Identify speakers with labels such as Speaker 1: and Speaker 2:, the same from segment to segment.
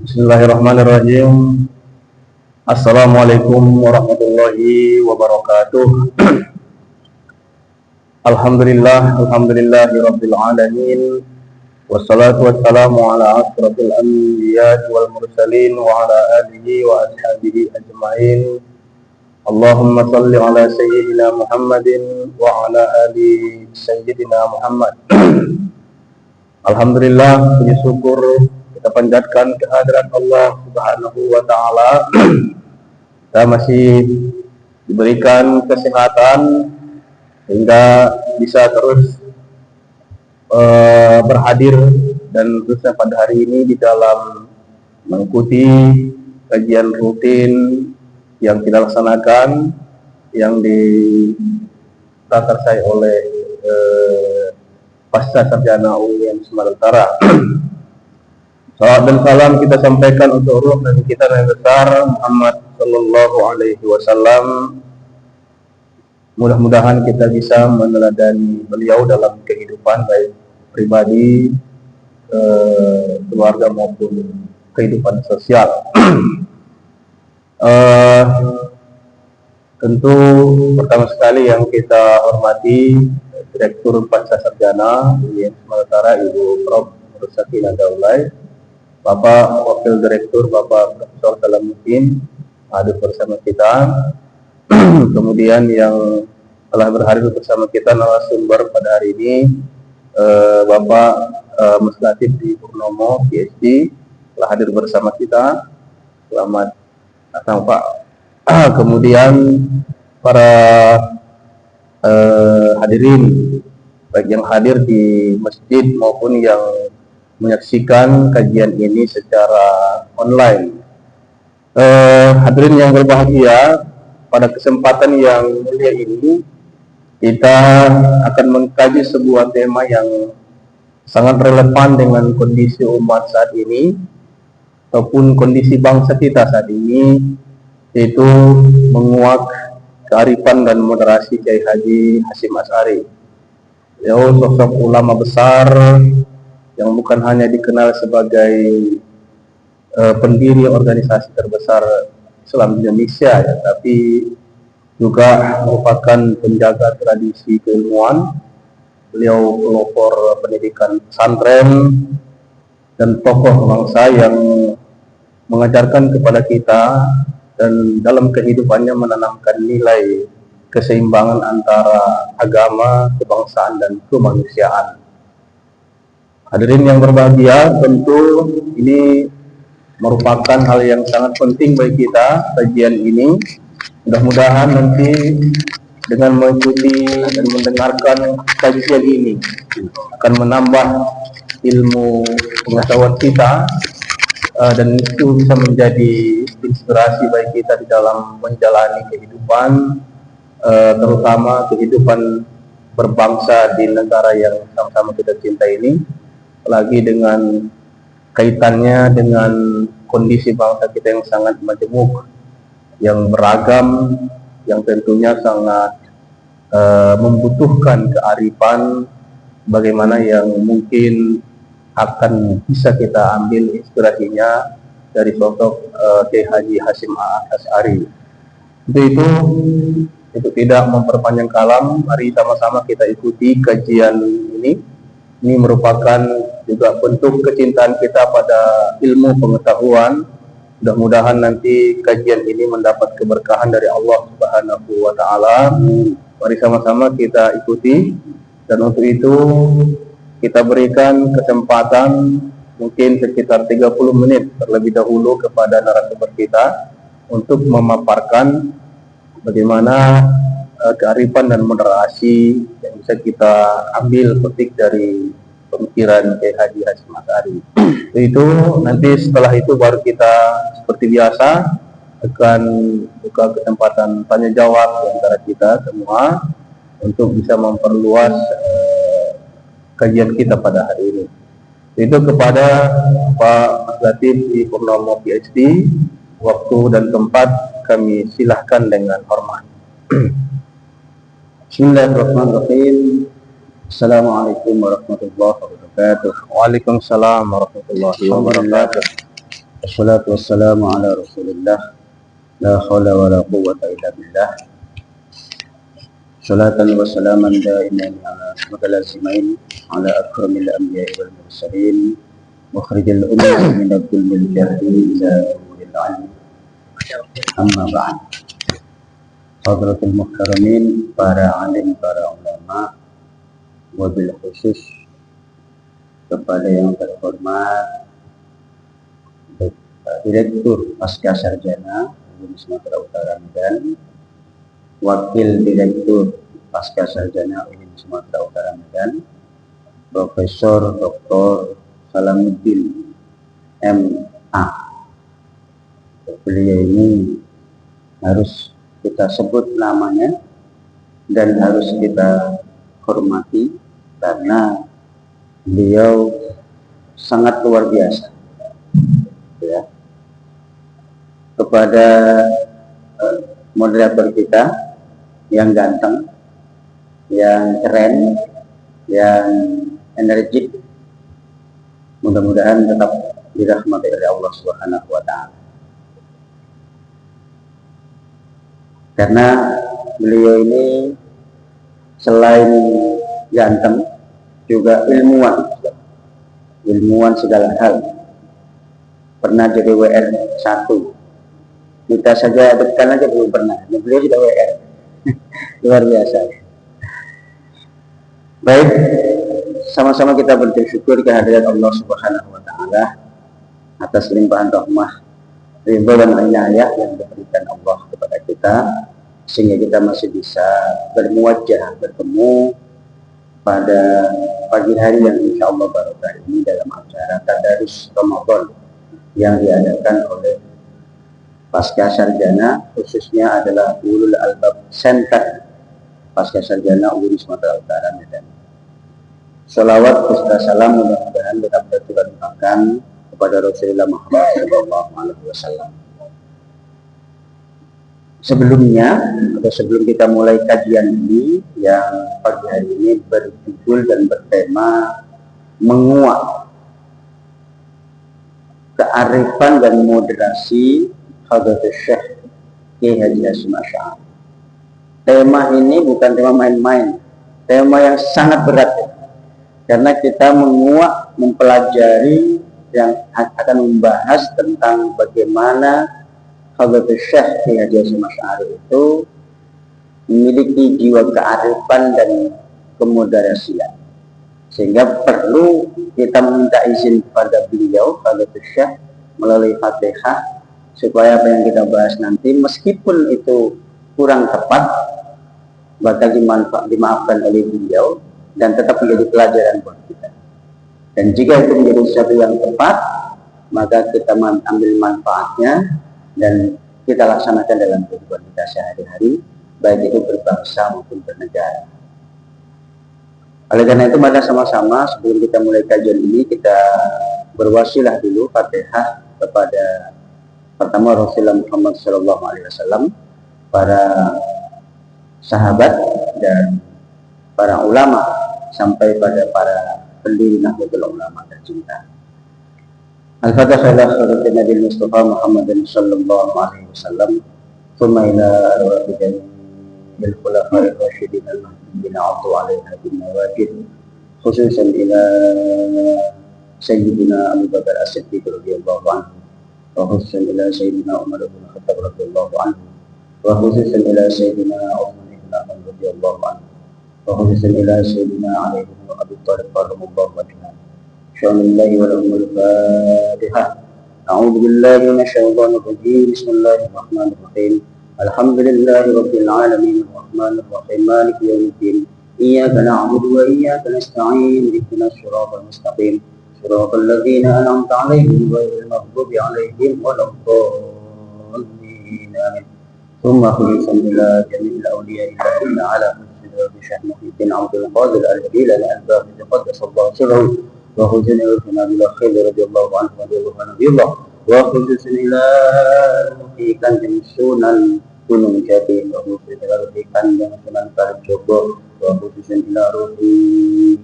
Speaker 1: Bismillahirrahmanirrahim. Assalamualaikum warahmatullahi wabarakatuh. Alhamdulillahirabbil alamin. Wassalatu wassalamu ala asrofil anbiya wal mursalin wa ala alihi wa ashabihi ajmain. Allahumma salli ala sayyidina Muhammadin wa ala ali sayyidina Muhammad. Alhamdulillah, puji syukur kita panjatkan kehadirat Allah Subhanahu wa taala. Kita masih diberikan kesehatan sehingga bisa terus berhadir dan khususnya pada hari ini di dalam mengikuti kajian rutin yang kita laksanakan yang ditaksai oleh Pasca Sarjana UIN Sumatera Utara. Salam dan salam kita sampaikan untuk ruh Nabi kita yang besar Muhammad Sallallahu Alaihi Wasallam. Mudah-mudahan kita bisa meneladani beliau dalam kehidupan baik pribadi, keluarga maupun kehidupan sosial. Tentu pertama sekali yang kita hormati Direktur Pasca Sarjana UIN Sumatera Utara Ibu Prof. Sakinah Daulay, Bapak Wakil Direktur Bapak Profesor Salamuddin hadir bersama kita. Kemudian yang telah berhadir bersama kita narasumber pada hari ini Bapak Mas Latif di Purnomo PhD telah hadir bersama kita. Selamat datang Pak. Kemudian para hadirin baik yang hadir di masjid maupun yang menyaksikan kajian ini secara online. Hadirin yang berbahagia, pada kesempatan yang mulia ini kita akan mengkaji sebuah tema yang sangat relevan dengan kondisi umat saat ini ataupun kondisi bangsa kita saat ini, yaitu menguak kearifan dan moderasi Kiai Haji Hasyim Asy'ari. Beliau sosok ulama besar yang bukan hanya dikenal sebagai pendiri organisasi terbesar Islam di Indonesia, ya, tapi juga merupakan penjaga tradisi keilmuan. Beliau pelopor pendidikan pesantren dan tokoh bangsa yang mengajarkan kepada kita dan dalam kehidupannya menanamkan nilai keseimbangan antara agama, kebangsaan, dan kemanusiaan. Hadirin yang berbahagia, tentu ini merupakan hal yang sangat penting bagi kita, kajian ini. Mudah-mudahan nanti dengan mengikuti dan mendengarkan kajian ini akan menambah ilmu pengetahuan kita, dan itu bisa menjadi inspirasi bagi kita di dalam menjalani kehidupan, terutama kehidupan berbangsa di negara yang sama-sama kita cinta ini, apalagi dengan kaitannya dengan kondisi bangsa kita yang sangat majemuk, yang beragam, yang tentunya sangat membutuhkan kearifan bagaimana yang mungkin akan bisa kita ambil inspirasinya dari sosok Kiai Haji Hasyim Asy'ari. Itu tidak memperpanjang kalam, mari sama-sama kita ikuti kajian ini. Ini merupakan juga bentuk kecintaan kita pada ilmu pengetahuan. Mudah-mudahan nanti kajian ini mendapat keberkahan dari Allah Subhanahu wa taala. Mari sama-sama kita ikuti, dan untuk itu kita berikan kesempatan mungkin sekitar 30 menit terlebih dahulu kepada narasumber kita untuk memaparkan bagaimana kearifan dan moderasi yang bisa kita ambil petik dari pemikiran Kiai Haji Hasyim Asy'ari. Itu nanti setelah itu baru kita seperti biasa akan buka kesempatan tanya jawab di antara kita semua untuk bisa memperluas kajian kita pada hari ini. Itu kepada Pak Mas Latif di Purnomo PhD, waktu dan tempat kami silahkan dengan hormat.
Speaker 2: Bismillahirrahmanirrahim. Assalamualaikum warahmatullahi wabarakatuh.
Speaker 1: Waalaikumsalam warahmatullahi wabarakatuh.
Speaker 2: Wassalatu wassalamu ala rasulillah. La hawla wa la quwwata illa billah. Salatan wa salaman daiman ala mutalazimain ala akramil anbiya'i wal mursalin mukhrijil ummah min al-dhulmil jahli ila nuril 'ilmi. Amma ba'd. Hadratul muhtaramin, para alim, para ulama, wabil khusus kepada yang terhormat Direktur Pasca Sarjana UIN Sumatera Utara Medan, Wakil Direktur Pasca Sarjana UIN Sumatera Utara Medan, Profesor Dr. Salamuddin MA. Beliau ini harus kita sebut namanya dan harus kita hormati karena beliau sangat luar biasa, ya. Kepada moderator kita yang ganteng, yang keren, yang energik, mudah-mudahan tetap dirahmati oleh Allah Subhanahu wa Ta'ala. Karena beliau ini selain ganteng juga ilmuwan segala hal. Pernah jadi WR 1. Kita saja dekat aja belum pernah. Beliau sudah WR. Luar biasa. Baik, sama-sama kita bersyukur kehadiran Allah Subhanahu wa Ta'ala atas limpahan rahmah, ridho dan inayah yang diberikan Allah kepada kita, sehingga kita masih bisa bertemu pada pagi hari yang insya Allah barokah ini dalam acara Tadarus Ramadan yang diadakan oleh Pasca Sarjana, khususnya adalah Ulul Albab Center Pasca Sarjana UIN Sumatera Utara Medan. Salawat serta salam mudah-mudahan tetap tercurahkan kepada Rasulullah Muhammad SAW. Sebelum kita mulai kajian ini yang pagi hari ini berjudul dan bertema menguak kearifan dan moderasi Hadratus Syekh Kiai Haji Hasyim Asy'ari. Tema ini bukan tema main-main, tema yang sangat berat, karena kita menguak, mempelajari yang akan membahas tentang bagaimana Hadratus Syekh Kiai Haji Hasyim Asy'ari itu memiliki jiwa kearifan dan kemoderasian, sehingga perlu kita meminta izin kepada beliau Hadratus Syekh melalui Fatihah supaya apa yang kita bahas nanti meskipun itu kurang tepat bakal dimaafkan oleh beliau dan tetap menjadi pelajaran buat kita. Dan jika itu menjadi sesuatu yang tepat, maka kita ambil manfaatnya dan kita laksanakan dalam kehidupan kita sehari-hari, baik itu berbangsa maupun bernegara. Oleh karena itu, mari sama-sama sebelum kita mulai kajian ini kita berwasilah dulu Fatihah kepada pertama Rasulullah Muhammad SAW, para sahabat dan para ulama, sampai pada para pendiri Nahdlatul Ulama tercinta. Al-Fatihah ila hadratin Nabi Mustafa Muhammadin sallallahu alaihi wasallam, thumma ila arwahi jami'il khulafa'ir rasyidin al-mahdiyyin 'addu 'alaiha bin nawajid, khususan ila Sayyidina Abu Bakar As-Siddiq radhiyallahu anhu, wa khususan ila Sayyidina Umar bin Khattab radhiyallahu anhu, wa khususan ila Sayyidina Uthman bin Affan radhiyallahu anhu, wa khususan ila Sayyidina Ali bin Abi Thalib radhiyallahu anhu. Bismillahi Al-Fatihah. A'udzu billahi minasyaitonir rajim. Bismillahirrahmanirrahim. Alhamdulillahi rabbil alamin, arrahmanir rahim, maliki yaumiddin. Iyyaka na'budu wa iyyaka nasta'in. Ihdinas siratal mustaqim. Siratal ladzina an'amta 'alaihim ghairil maghdubi 'alaihim waladdallin. Amin. Thumma khulisan ila jami'il awliya'i alladhina 'ala bi syahmatin 'abdul qadir al-jalil al-albab qaddasallahu sirruhu wa khususan ila Nabilah Khidr radhiyallahu anhu wa khususan ila Kanjeng Sunan Gunung Jati wa khususan ila Kanjeng Sunan Kalijogo wa khususan ila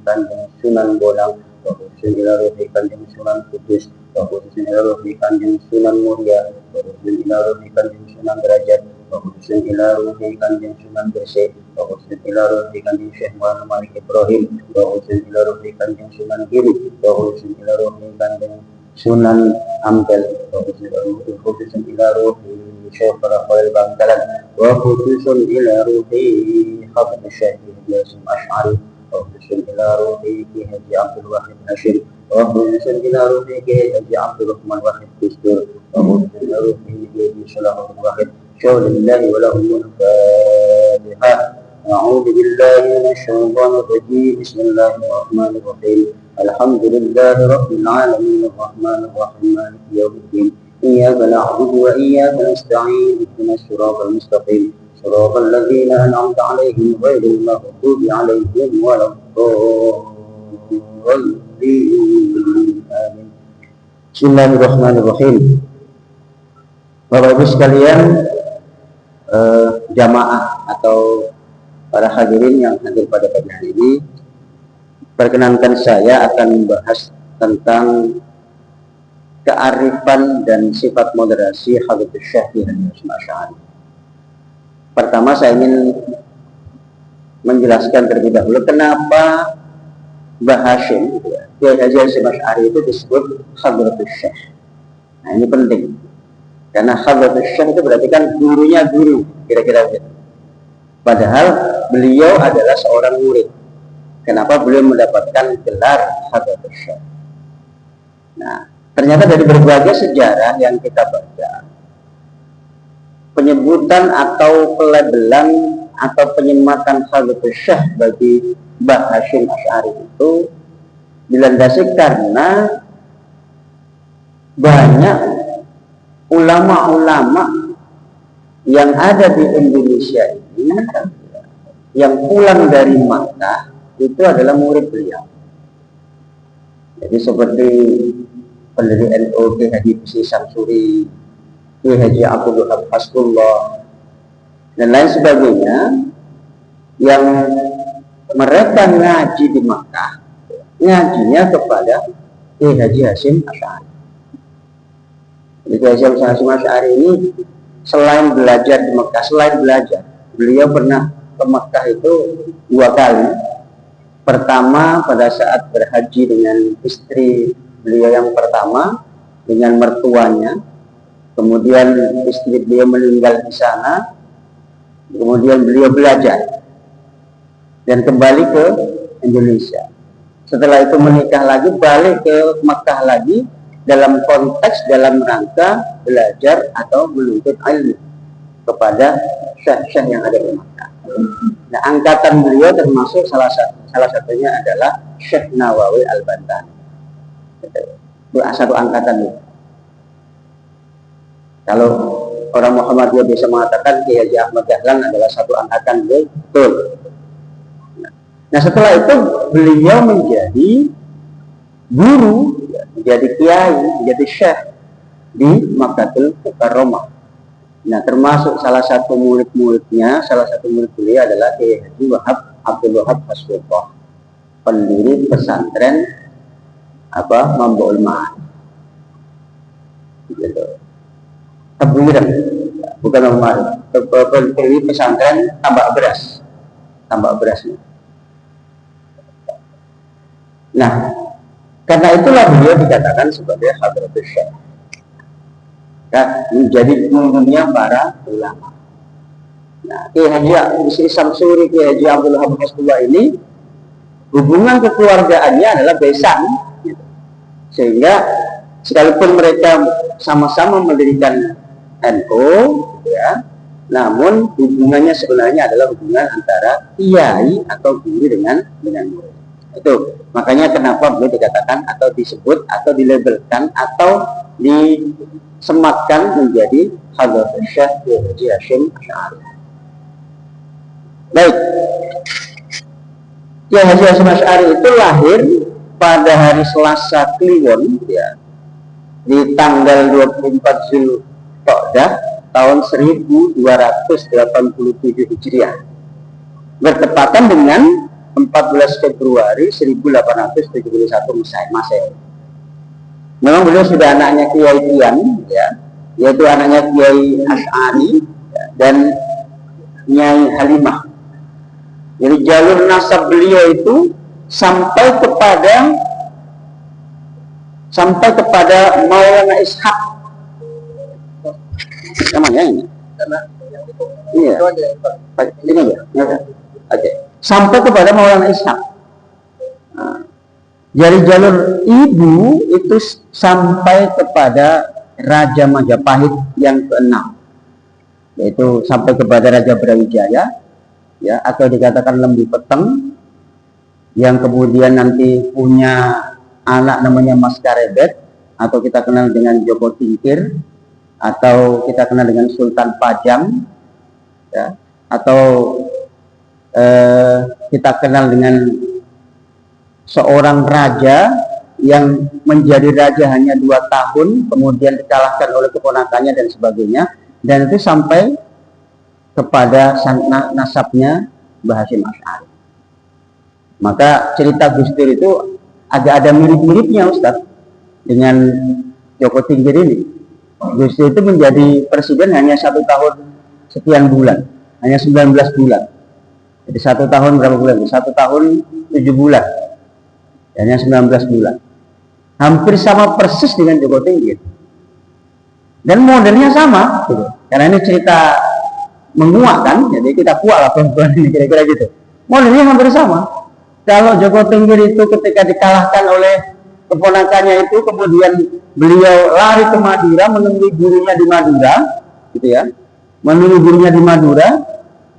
Speaker 2: Kanjeng Sunan Bonang wa khususan khususun ila ruhi Kanjeng Sunan Kudus, wa khususun ila ruhi Kanjeng Sunan Muria, wa khususun ila ruhi Kanjeng Sunan Derajat, wa khususun ila ruhi Kanjeng Sunan Gresik, wa khususun ila ruhi Kanjeng Syekh Muhammad Malik Ibrahim, wa khususun ila ruhi Kanjeng Sunan Giri, wa khususun ila ruhi Kanjeng Sunan Ampel, wa khususun ila ruhi Syekh Rafael Bangkalan, wa khususun ila ruhi Habib Syekh Yasin Asy'ari, wa khususun ila ruhi Ki Haji Abdul Wahid Hashim, wa khususun ila ruhi Ki Haji Abdul Rahman Wahid Bistur, wa khususun ila ruhi Ki Haji Salahuddin Wahid Syaulillahi wa lahumul Fatihah. A'udzu billahi minasyaitonir rajim. Bismillahirrahmanirrahim. Alhamdulillahi rabbil alamin arrahmanir rahim maliki yaumiddin. Iyyaka na'budu wa iyyaka nasta'in. Ihdinas siratal mustaqim. Siratal ladzina an'amta 'alaihim ghairil maghdubi 'alaihim waladdallin. Amin. Bismillahirrahmanirrahim. Bapak Ibu sekalian, jamaah atau para hadirin yang hadir pada pagi hari ini, perkenankan saya akan membahas tentang kearifan dan sifat moderasi Habib Syekh Ki Haji Hasyim Asy'ari. Pertama saya ingin menjelaskan terlebih dahulu kenapa Mbah Hasyim, Ki Haji Hasyim Asy'ari itu disebut Habib Syekh. Nah ini penting, karena Habib Syekh itu berarti kan gurunya guru, kira-kira gitu. Padahal beliau adalah seorang murid. Kenapa beliau mendapatkan gelar Habib Syekh? Nah, ternyata dari berbagai sejarah yang kita baca, penyebutan atau pelabelan atau penyematan Habib Syekh bagi Mbah Hasyim Asy'ari itu dilandasi karena banyak ulama-ulama yang ada di Indonesia ini yang pulang dari Makkah itu adalah murid beliau. Jadi seperti pendiri NU Ki Haji Bisi Samsuri, Ki Haji Abdul Wahab Hasbullah, dan lain sebagainya, yang mereka ngaji di Makkah, ngajinya kepada Ki Haji Hasyim Asy'ari. Ki Haji Hasyim Asy'ari ini selain belajar di Makkah, beliau pernah ke Makkah itu 2 kali. Pertama pada saat berhaji dengan istri beliau yang pertama, dengan mertuanya. Kemudian istri beliau meninggal di sana. Kemudian beliau belajar dan kembali ke Indonesia. Setelah itu menikah lagi, balik ke Makkah lagi dalam konteks dalam rangka belajar atau menuntut ilmu kepada syekh-syekh yang ada di Makkah. Nah, angkatan beliau termasuk salah satunya adalah Syekh Nawawi Al-Bantani. Itu satu angkatan itu. Kalau orang Muhammadiyah bisa mengatakan Ki Haji Ahmad Dahlan adalah satu angkatan, betul. Nah, setelah itu beliau menjadi guru, menjadi kiai, menjadi syekh di Makkahul Mukarramah. Nah, termasuk salah satu murid beliau adalah Ki Haji Abdul Wahab Hasbullah, pendiri pesantren Mambaul Ma'arif. Gitu. Tebuireng, bukan Ma'arif. Pendiri pesantren tambak berasnya. Nah, karena itulah beliau dikatakan sebagai Hadratus Syekh, menjadi gurunya para ulama. Nah, Ki Haji Bisi Samsuri, Ki Haji Abdul Wahab Hasbullah ini hubungan kekeluargaannya adalah besan, gitu. Sehingga sekalipun mereka sama-sama mendirikan NU, ya, namun hubungannya sebenarnya adalah hubungan antara kiai atau guru dengan murid. Itu makanya kenapa beliau dikatakan atau disebut atau dilabelkan atau disematkan menjadi Hadratus Syekh Ki Haji Hasyim Asy'ari. Baik, Ki Haji Hasyim Asy'ari itu lahir pada hari Selasa Kliwon, ya, di tanggal 24 Zulqa'dah tahun 1287 Hijriah, bertepatan dengan 14 Februari 1871 Masehi. Memang beliau sudah anaknya Kiai Tian, ya, yaitu anaknya Kiai Asy'ari, ya, dan Nyai Halimah. Jadi jalur nasab beliau itu sampai kepada Maulana Ishaq. Namanya ini. Iya. Ini ya. Oke. Sampai kepada Maulana Ishaq. Nah, jadi jalur ibu itu sampai kepada Raja Majapahit yang ke-6, yaitu sampai kepada Raja Brawijaya, ya, atau dikatakan Lembu Peteng, yang kemudian nanti punya anak namanya Mas Karebet, atau kita kenal dengan Joko Tingkir, atau kita kenal dengan Sultan Pajang, ya, atau kita kenal dengan seorang raja yang menjadi raja hanya 2 tahun, kemudian dikalahkan oleh keponakannya dan sebagainya, dan itu sampai kepada nasabnya Mbah Hasyim Asy'ari. Maka cerita Gus Dur itu agak ada mirip-miripnya, Ustaz, dengan Joko Tingkir ini. Gus Dur itu menjadi presiden hanya 1 tahun sekian bulan, hanya 19 bulan. Jadi 1 tahun berapa bulan? 1 tahun 7 bulan, hanya 19 bulan. Hampir sama persis dengan Joko Tingkir. Dan modelnya sama, gitu. Karena ini cerita menguak kan, jadi kita kuak lah perempuan ini, kira-kira gitu. Modelnya hampir sama. Kalau Joko Tingkir itu ketika dikalahkan oleh keponakannya itu, kemudian beliau lari ke Madura menemui gurunya di Madura, gitu ya, menemui gurunya di Madura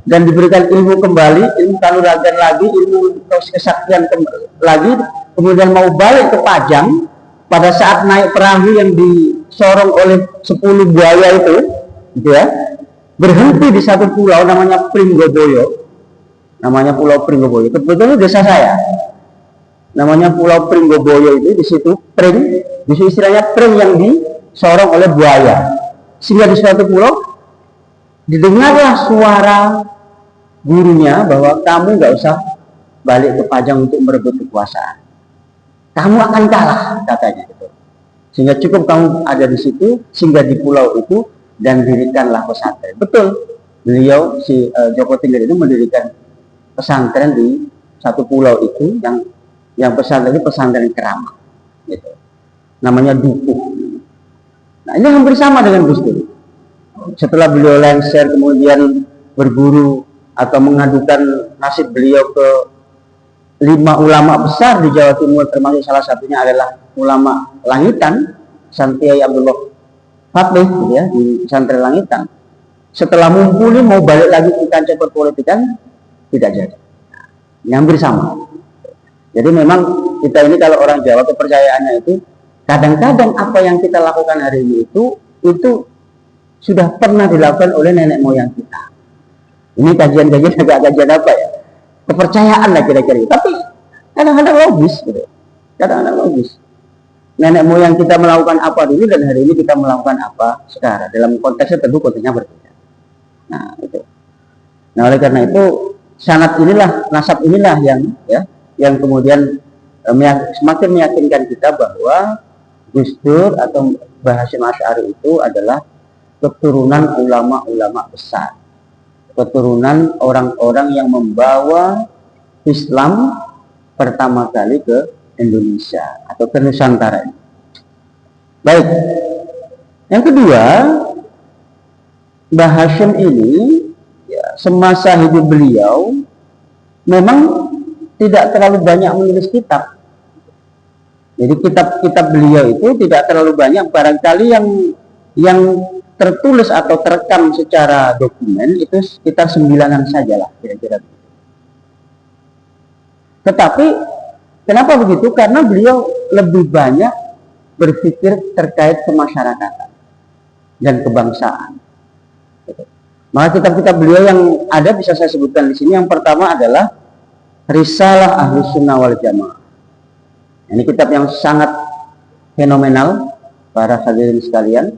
Speaker 2: dan diberikan ilmu kembali, ilmu kanuragan lagi, ilmu kesaktian lagi, kemudian mau balik ke Pajang. Pada saat naik perahu yang disorong oleh 10 buaya itu, gitu ya, berhenti di satu pulau namanya Pringgoboyo, namanya Pulau Pringgoboyo. Kebetulan desa saya, namanya Pulau Pringgoboyo itu, di situ pring, di situ istilahnya pring yang disorong oleh buaya. Sehingga di suatu pulau didengarlah suara gurunya bahwa kamu nggak usah balik ke Pajang untuk merebut kekuasaan. Kamu akan kalah, katanya gitu. Sehingga cukup kamu ada di situ, singgah di pulau itu, dan dirikanlah pesantren. Betul, beliau Joko Tingkir itu mendirikan pesantren di satu pulau itu, yang pesantren itu pesantren Keramat, gitu. Namanya Dukuh. Nah, ini hampir sama dengan Gus Dur. Setelah beliau lengser, kemudian berguru atau mengadukan nasib beliau ke 5 ulama besar di Jawa Timur, termasuk salah satunya adalah ulama Langitan, Santiai Abdullah Fatih, gitu ya, di pesantren Langitan. Setelah mumpuni mau balik lagi ke kancah perpolitikan, tidak jadi. Ini hampir sama. Jadi memang kita ini kalau orang Jawa kepercayaannya itu, kadang-kadang apa yang kita lakukan hari ini itu sudah pernah dilakukan oleh nenek moyang kita. Ini kajian-kajian agak kajian apa ya? Kepercayaan lah kira-kira. Tapi kadang-kadang logis, gitu. Kadang-kadang logis. Nenek moyang kita melakukan apa dulu dan hari ini kita melakukan apa sekarang. Dalam konteksnya tentu konteksnya berbeda. Nah, itu. Nah, oleh karena itu sanad inilah, nasab inilah yang kemudian semakin meyakinkan kita bahwa Gus Dur atau Mbah Hasyim Asy'ari itu adalah keturunan ulama-ulama besar. Keturunan orang-orang yang membawa Islam pertama kali ke Indonesia atau ke Nusantara. Baik. Yang kedua, Mbah Hasyim ini, ya, semasa hidup beliau memang tidak terlalu banyak menulis kitab. Jadi kitab-kitab beliau itu tidak terlalu banyak, barangkali yang tertulis atau terekam secara dokumen itu sekitar 9-an sajalah kira-kira. Tetapi kenapa begitu? Karena beliau lebih banyak berpikir terkait kemasyarakatan dan kebangsaan. Maka kitab-kitab beliau yang ada bisa saya sebutkan di sini. Yang pertama adalah Risalah Ahlus Sunnah wal Jamaah. Ini kitab yang sangat fenomenal para hadirin sekalian,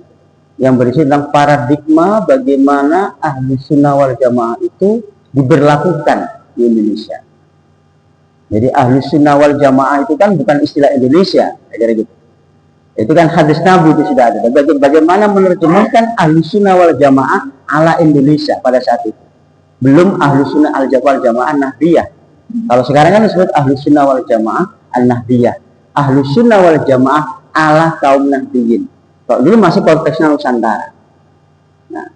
Speaker 2: yang berisi tentang paradigma bagaimana Ahlus Sunnah wal Jamaah itu diberlakukan di Indonesia. Jadi Ahlus Sunnah wal Jamaah itu kan bukan istilah Indonesia, kira gitu. Itu kan hadis Nabi itu sudah ada. Bagaimana menerjemahkan Ahlus Sunnah wal Jamaah ala Indonesia pada saat itu? Belum Ahlus Sunnah al Jamaah Nahdiyah. Kalau sekarang kan disebut Ahlus Sunnah wal Jamaah Al-Nahdiyah. Ahlus Sunnah wal Jamaah ala kaum Nahdiyin. Kalau dulu masih konteksnya Nusantara. Nah,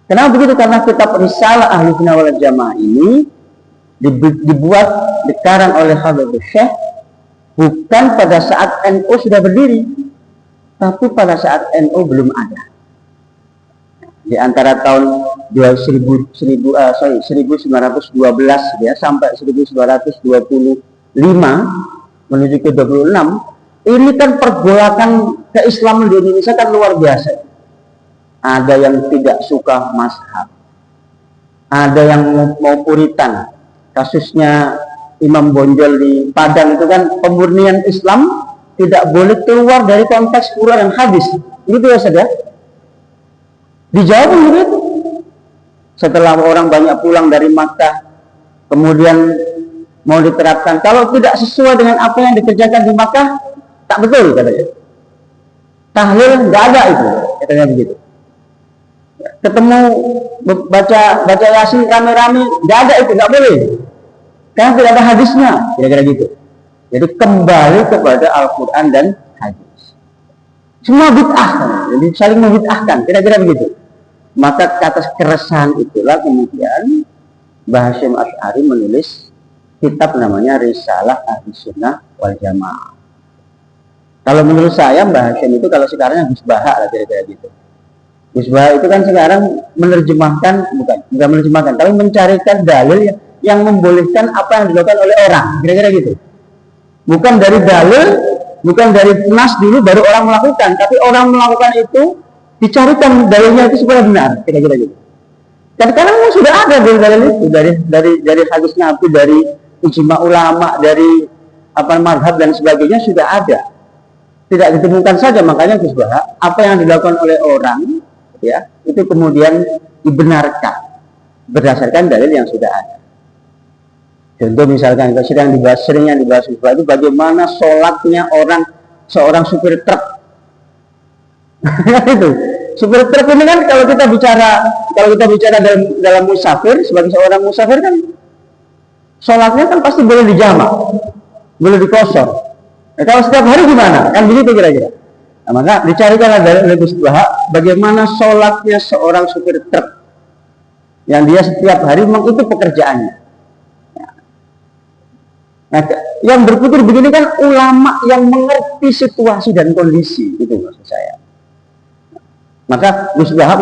Speaker 2: kenapa begitu? Karena kitab Risalah Ahlus Sunnah wal Jamaah ini dibuat dikarang oleh Habib Syekh bukan pada saat NU sudah berdiri, tapi pada saat NU belum ada. Di antara tahun 1912 ya sampai 1925 menuju ke 26, ini kan pergolakan keislaman di Indonesia kan luar biasa. Ada yang tidak suka mazhab, ada yang mau puritan. Kasusnya Imam Bonjol di Padang itu kan pemurnian Islam tidak boleh keluar dari konteks Quran dan hadis. Gitu ya saudara. Dijawab begitu. Setelah orang banyak pulang dari Makkah, kemudian mau diterapkan. Kalau tidak sesuai dengan apa yang dikerjakan di Makkah, tak betul katanya. Tahlil nggak ada itu, katanya begitu. Ketemu baca Yasin rame-rame, nggak ada itu, nggak boleh. Karena tidak ada hadisnya, kira-kira gitu. Jadi kembali kepada Al-Quran dan hadis. Semua bid'ah, jadi saling membid'ahkan, kira-kira begitu. Maka atas keresahan itulah kemudian Mbah Hasyim Asy'ari menulis kitab namanya Risalah Ahlus Sunnah wal Jamaah. Kalau menurut saya Mbah Hasyim itu kalau sekarang Gus Baha lah kira-kira gitu. Gus Baha itu kan sekarang bukan menerjemahkan, tapi mencarikan dalil yang membolehkan apa yang dilakukan oleh orang, kira-kira gitu. Bukan dari dalil, bukan dari nas dulu baru orang melakukan, tapi orang melakukan itu dicarikan dalilnya itu supaya benar, kira-kira gitu. Dan karena sudah ada dalil itu dari hadis Nabi, dari ijma ulama, dari mazhab dan sebagainya sudah ada. Tidak ditemukan saja, makanya Gus Baha apa yang dilakukan oleh orang ya itu kemudian dibenarkan berdasarkan dalil yang sudah ada. Contoh misalkan seringnya dibahas itu bagaimana sholatnya seorang supir truk. Itu supir truk ini kan kalau kita bicara dalam musafir, sebagai seorang musafir kan sholatnya kan pasti boleh dijamak, boleh dikosor. Nah, kalau setiap hari gimana? Kan begitu kira-kira. Nah, maka dicarikanlah dari Gus Baha bagaimana sholatnya seorang supir truk yang dia setiap hari memang itu pekerjaannya. Nah, yang berpikir begini kan ulama yang mengerti situasi dan kondisi, itu maksud saya. Maka Gus Baha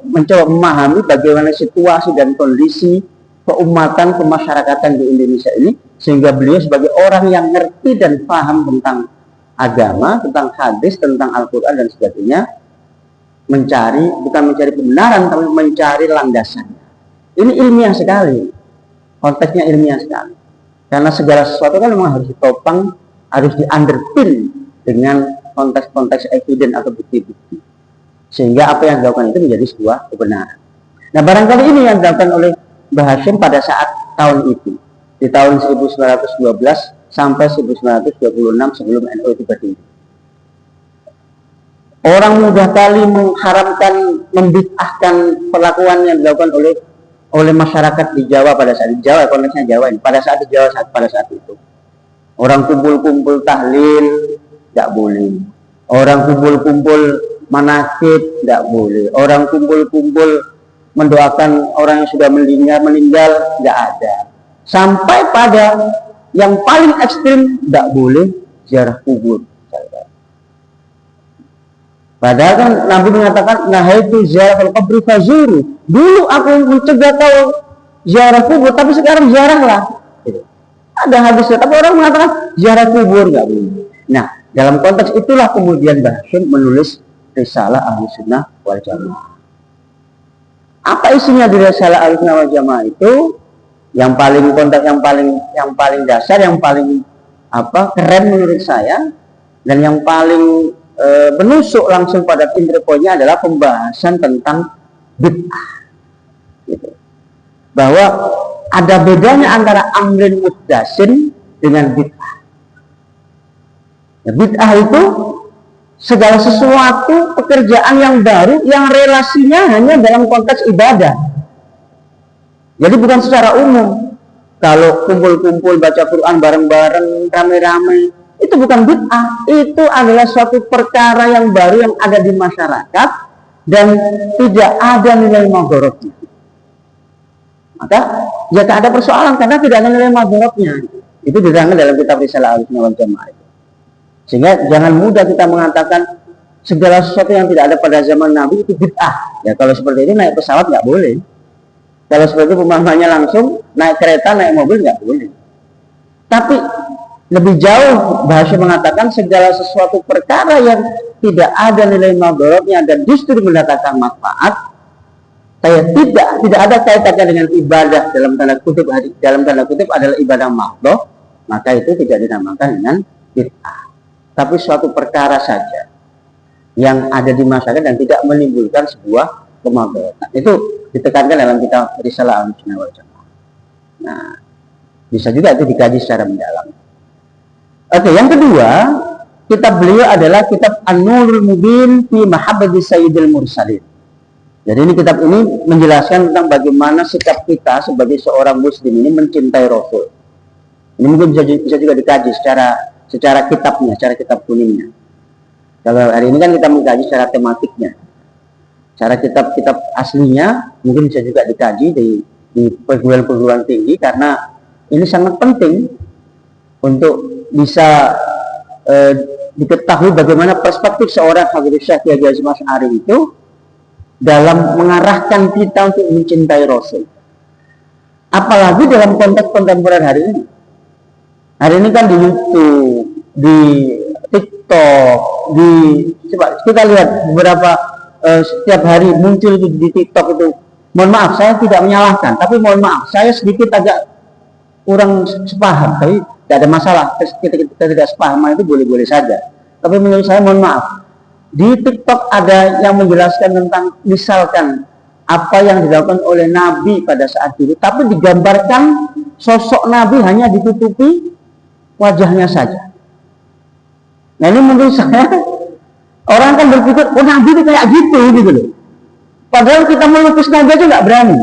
Speaker 2: mencoba memahami bagaimana situasi dan kondisi keumatan, kemasyarakatan di Indonesia ini, sehingga beliau sebagai orang yang ngerti dan paham tentang agama, tentang hadis, tentang Al-Quran dan sebagainya, bukan mencari kebenaran, tapi mencari landasannya. Ini ilmiah sekali, konteksnya ilmiah sekali. Karena segala sesuatu kan memang harus ditopang, harus di-underpin dengan konteks-konteks evidence atau bukti-bukti. Sehingga apa yang dilakukan itu menjadi sebuah kebenaran. Nah, barangkali ini yang dilakukan oleh Mbah Hasyim pada saat tahun itu. Di tahun 1912 sampai 1926 sebelum NU itu berdiri. Orang mudah kali mengharamkan, membid'ahkan perlakuan yang dilakukan oleh masyarakat di Jawa pada saat di Jawa, konteksnya Jawa ini, pada saat di Jawa pada saat itu. Orang kumpul-kumpul tahlil tidak boleh. Orang kumpul-kumpul manakib tidak boleh. Orang kumpul-kumpul mendoakan orang yang sudah meninggal tidak ada. Sampai pada yang paling ekstrim tidak boleh ziarah kubur. Padahal kan Nabi mengatakan nahaitu ziarah kubur fazuru. Dulu aku mencegah kau ziarah kubur, tapi sekarang ziarahlah. Ada hadisnya, tapi orang mengatakan ziarah kubur nggak boleh. Nah, dalam konteks itulah kemudian Mbah Hasyim menulis Risalah Ahlus Sunnah wal Jamaah. Apa isinya di Risalah Ahlus Sunnah wal Jamaah itu? Yang paling konteks, yang paling dasar, yang paling keren menurut saya, dan yang paling menusuk langsung pada inti poinnya adalah pembahasan tentang bid'ah. Gitu. bahwa ada bedanya antara amrin muhdatsin dengan bid'ah. Ya, bid'ah itu segala sesuatu pekerjaan yang baru yang relasinya hanya dalam konteks ibadah. Jadi bukan secara umum. Kalau kumpul-kumpul baca Quran bareng-bareng, rame-rame, itu bukan bid'ah. Itu adalah suatu perkara yang baru yang ada di masyarakat dan tidak ada nilai madharatnya. Maka ya tak ada persoalan karena tidak ada nilai madharatnya. Itu diterangkan dalam kitab Risalah Ahlussunnah wal Jamaah. Sehingga jangan mudah kita mengatakan segala sesuatu yang tidak ada pada zaman Nabi itu bid'ah. Ya kalau seperti ini naik pesawat nggak boleh. Kalau seperti pemahamannya langsung naik kereta, naik mobil nggak boleh. Tapi lebih jauh bahasa mengatakan segala sesuatu perkara yang tidak ada nilai madharatnya dan justru mendatangkan manfaat, tidak ada kaitannya dengan ibadah dalam tanda kutip adalah ibadah makhluk, maka itu tidak dinamakan dengan bid'ah. Tapi suatu perkara saja yang ada di masyarakat dan tidak menimbulkan sebuah kemadharatan. Itu ditekankan dalam kitab Risalah Ahlussunnah wal Jamaah. Nah, bisa juga itu dikaji secara mendalam. Oke, yang kedua, kitab beliau adalah kitab An-Nurul Mubin fi Mahabbati Sayyidil Mursalin. Jadi ini kitab ini menjelaskan tentang bagaimana sikap kita sebagai seorang muslim ini mencintai Rasul. Ini mungkin bisa juga dikaji secara kitabnya, secara kitab kuningnya. Kalau hari ini kan kita mengkaji secara tematiknya. Cara kitab-kitab aslinya mungkin bisa juga dikaji di perguruan-perguruan tinggi karena ini sangat penting untuk bisa diketahui bagaimana perspektif seorang Habib Syekh Kiai Haji Asy'ari itu dalam mengarahkan kita untuk mencintai Rasul. Apalagi dalam konteks kontemporer hari ini. Hari ini kan di YouTube, di TikTok, coba kita lihat beberapa setiap hari muncul itu di TikTok itu. Mohon maaf, saya tidak menyalahkan, tapi mohon maaf, saya sedikit agak kurang sepaham, tapi tidak ada masalah. Kita tidak sepaham itu boleh-boleh saja. Tapi menurut saya mohon maaf, di TikTok ada yang menjelaskan tentang misalkan apa yang dilakukan oleh Nabi pada saat itu, tapi digambarkan sosok Nabi hanya ditutupi wajahnya saja. Nah ini menurut saya orang kan berpikir, oh Nabi itu kayak gitu loh. Padahal kita melukis Nabi aja nggak berani.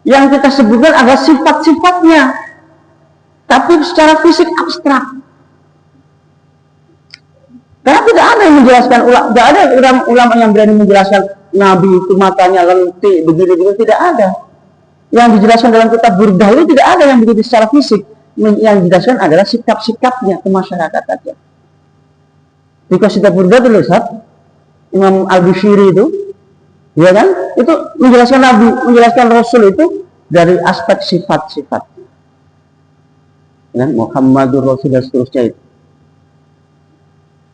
Speaker 2: Yang kita sebutkan adalah sifat-sifatnya, tapi secara fisik abstrak. Karena tidak ada yang menjelaskan, tidak ada ulama yang berani menjelaskan Nabi itu matanya lentik, begini-begini, tidak ada. Yang dijelaskan dalam kitab Burdah itu tidak ada yang begitu secara fisik. Yang dijelaskan adalah sikap-sikapnya ke masyarakat saja. Jika kitab Burdah itu Ustaz, Imam Al-Bushiri itu, ya kan, itu menjelaskan Nabi, menjelaskan Rasul itu dari aspek sifat-sifatnya. Ya, Muhammadur Rasul dan seterusnya itu.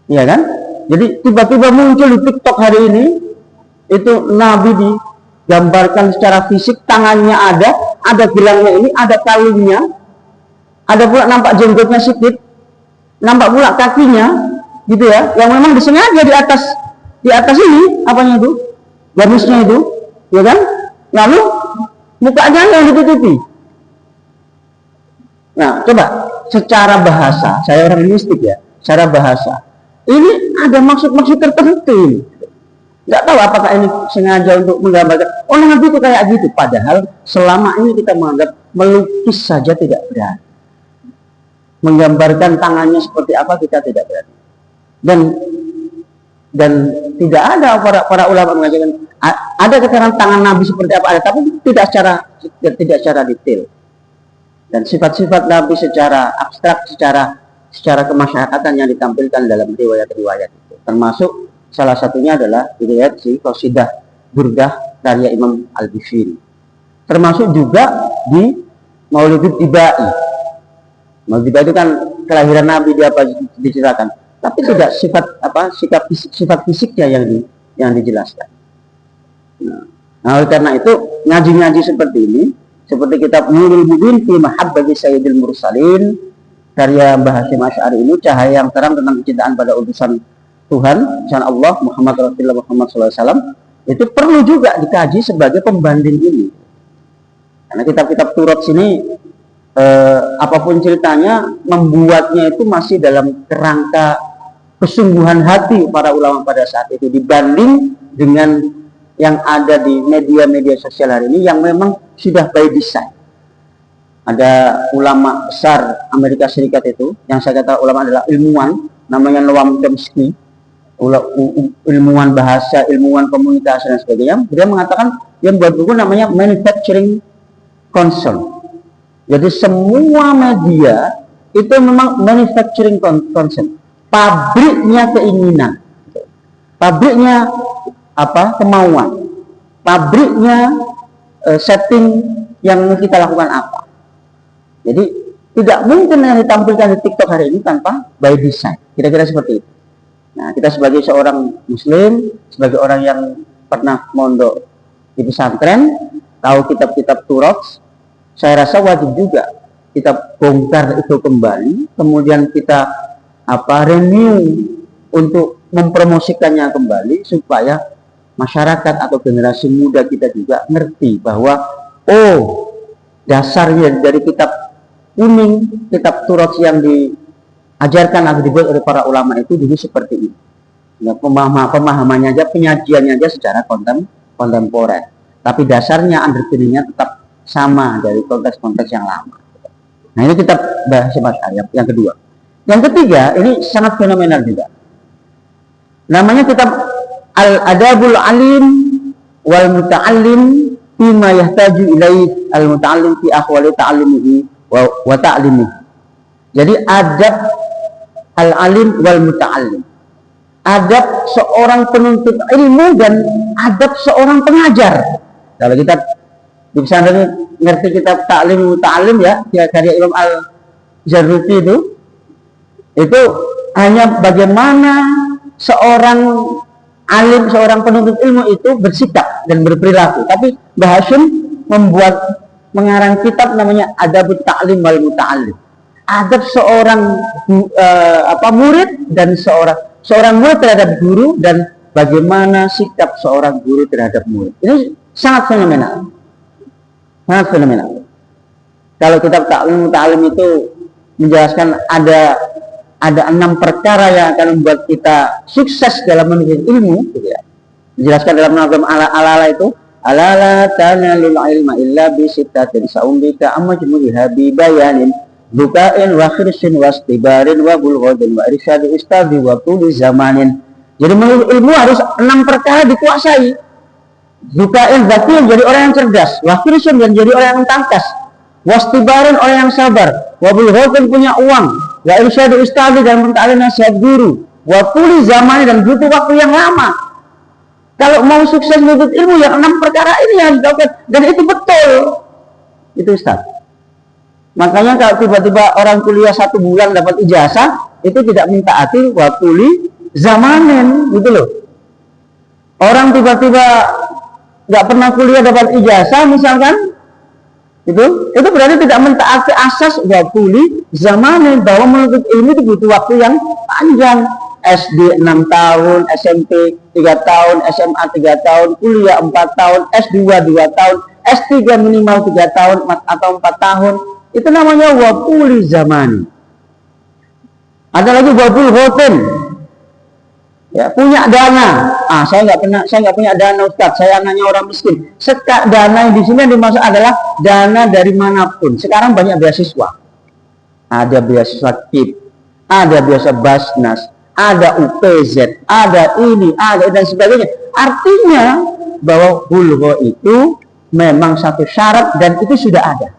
Speaker 2: Ya kan? Jadi tiba-tiba muncul di TikTok hari ini itu Nabi digambarkan secara fisik, tangannya ada gelangnya ini, ada kalungnya, ada pula nampak jenggotnya sedikit, nampak pula kakinya, gitu ya, yang memang disengaja di atas ini apanya itu, garisnya itu, ya kan? Lalu mukanya yang ditutupi. Nah, coba secara bahasa, saya orang linguistik ya, secara bahasa. Ini ada maksud-maksud tertentu. Nggak tahu apakah ini sengaja untuk menggambarkan, oh Nabi itu kayak gitu. Padahal selama ini kita menganggap melukis saja tidak berani. Menggambarkan tangannya seperti apa kita tidak berani. Dan tidak ada para ulama mengajarkan ada keterangan tangan Nabi seperti apa ada, tapi tidak secara detail. Dan sifat-sifat Nabi secara abstrak, secara kemasyarakatan yang ditampilkan dalam riwayat-riwayat itu, termasuk salah satunya adalah riwayat Qasidah Burdah karya Imam Al-Bushiri, termasuk juga di Maulidut Tibai. Maulid Tibai itu kan kelahiran Nabi diceritakan, tapi tidak sifat fisiknya yang dijelaskan. Nah, oleh karena itu ngaji-ngaji seperti ini, seperti kitab Nurul Mubin fi Mahabbati Sayyidil Mursalin karya Mbah Hasyim Asy'ari ini, cahaya yang terang tentang kecintaan pada utusan Tuhan, utusan Allah Muhammad Rasulullah Muhammad SAW, itu perlu juga dikaji sebagai pembanding ini. Karena kitab-kitab Turat sini apapun ceritanya, membuatnya itu masih dalam kerangka kesungguhan hati para ulama pada saat itu, dibanding dengan yang ada di media-media sosial hari ini yang memang sudah by design. Ada ulama besar Amerika Serikat itu, yang saya kata ulama adalah ilmuwan, namanya Noam Chomsky, ilmuwan bahasa, ilmuwan komunikasi dan sebagainya. Dia mengatakan, yang buat buku namanya Manufacturing Concern. Jadi semua media itu memang manufacturing concern, pabriknya keinginan, pabriknya kemauan, pabriknya setting yang kita lakukan apa. Jadi tidak mungkin yang ditampilkan di TikTok hari ini tanpa by design. Kira-kira seperti itu. Nah, kita sebagai seorang muslim, sebagai orang yang pernah mondok di pesantren, tahu kitab-kitab Turat, saya rasa wajib juga kita bongkar itu kembali, kemudian kita renew untuk mempromosikannya kembali supaya masyarakat atau generasi muda kita juga ngerti bahwa dasarnya dari kitab kuning, kitab Turat yang diajarkan atau dibuat oleh para ulama itu dulu seperti ini. Ya, pemahamannya aja, penyajiannya aja secara kontemporer. Tapi dasarnya, underpinningnya tetap sama dari konteks-konteks yang lama. Nah, ini kitab bahasa Syariah yang kedua. Yang ketiga, ini sangat fenomenal juga. Namanya kitab Al-Adabul Alim wal Muta'allim bima yahtaju ilaih al-muta'allim fi ahwali ta'allumihi wa ta'limihi. Jadi adab al-alim wal muta'allim, adab seorang penuntut ilmu dan adab seorang pengajar. Kalau kita di pesantren ngerti kitab Ta'lim Muta'allim ya, karya Imam Al-Jarruti itu hanya bagaimana seorang alim, seorang penuntut ilmu itu bersikap dan berperilaku. Tapi Mbah Hashim mengarang kitab namanya Adabut Ta'lim wal Muta'allim. Adab seorang murid dan seorang murid terhadap guru, dan bagaimana sikap seorang guru terhadap murid. Ini sangat fenomenal. Sangat fenomenal. Kalau kitab Ta'lim Muta'allim itu menjelaskan ada 6 perkara yang akan membuat kita sukses dalam menuntut ilmu, gitu ya. Dijelaskan dalam nazam ala itu, ala tanalul ilma illa bi sittatin sa'umbika amajmu'iha bi bayanin bukain wa khirsin wa istibarin wa bulghadin wa irsyadi ustadi wa tuli zamanin. Jadi menuntut ilmu harus 6 perkara dikuasai. Bukain berarti menjadi orang yang cerdas, wa khirsin menjadi orang yang tangkas, wa istibarin orang yang sabar, wa bulghadin punya uang, wa irsyadi ustadi dan menta'alim nasihat guru, wa tuli zamanin dan butuh waktu yang lama. Kalau mau sukses menuntut ilmu, yang 6 perkara ini yang dilakukan, dan itu betul. Itu Ustaz. Makanya kalau tiba-tiba orang kuliah 1 bulan dapat ijazah, itu tidak mentaati wa tuli zamanin, gitu loh. Orang tiba-tiba nggak pernah kuliah dapat ijazah misalkan, itu berarti tidak mentaati asas wa tuli zamanin, bahwa menuntut ilmu itu butuh waktu yang panjang. SD 6 tahun, SMP 3 tahun, SMA 3 tahun, kuliah 4 tahun, S2 2 tahun, S3 minimal 3 tahun atau 4 tahun. Itu namanya wabuli zaman. Ada lagi wabul hoten. Ya, punya dana. Saya nggak punya dana Ustaz. Saya anaknya orang miskin. Dana yang di sini yang dimaksud adalah dana dari manapun. Sekarang banyak beasiswa. Ada beasiswa KIP, ada beasiswa Basnas, ada UPZ, ada ini, ada dan sebagainya. Artinya bahwa bulgho itu memang satu syarat dan itu sudah ada.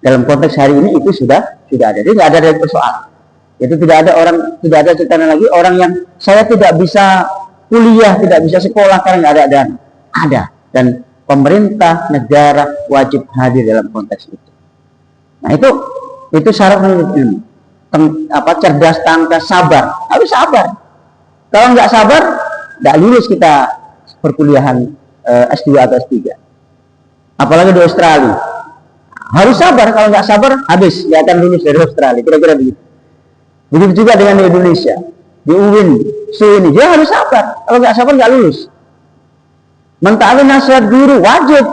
Speaker 2: Dalam konteks hari ini itu sudah ada. Jadi nggak ada yang persoalan. Itu tidak ada cerita lagi orang yang saya tidak bisa kuliah, tidak bisa sekolah karena nggak ada dana. Ada, dan pemerintah negara wajib hadir dalam konteks itu. Nah itu syarat menuntut ilmu. Cerdas, tangkas, sabar. Harus sabar. Kalau nggak sabar, nggak lulus kita perkuliahan S2 atau S3. Apalagi di Australia. Harus sabar. Kalau nggak sabar, habis. Nggak akan lulus dari Australia. Kira-kira begitu. Begitu juga dengan di Indonesia. Di UIN, ini dia harus sabar. Kalau nggak sabar, nggak lulus. Mentaati nasihat guru wajib.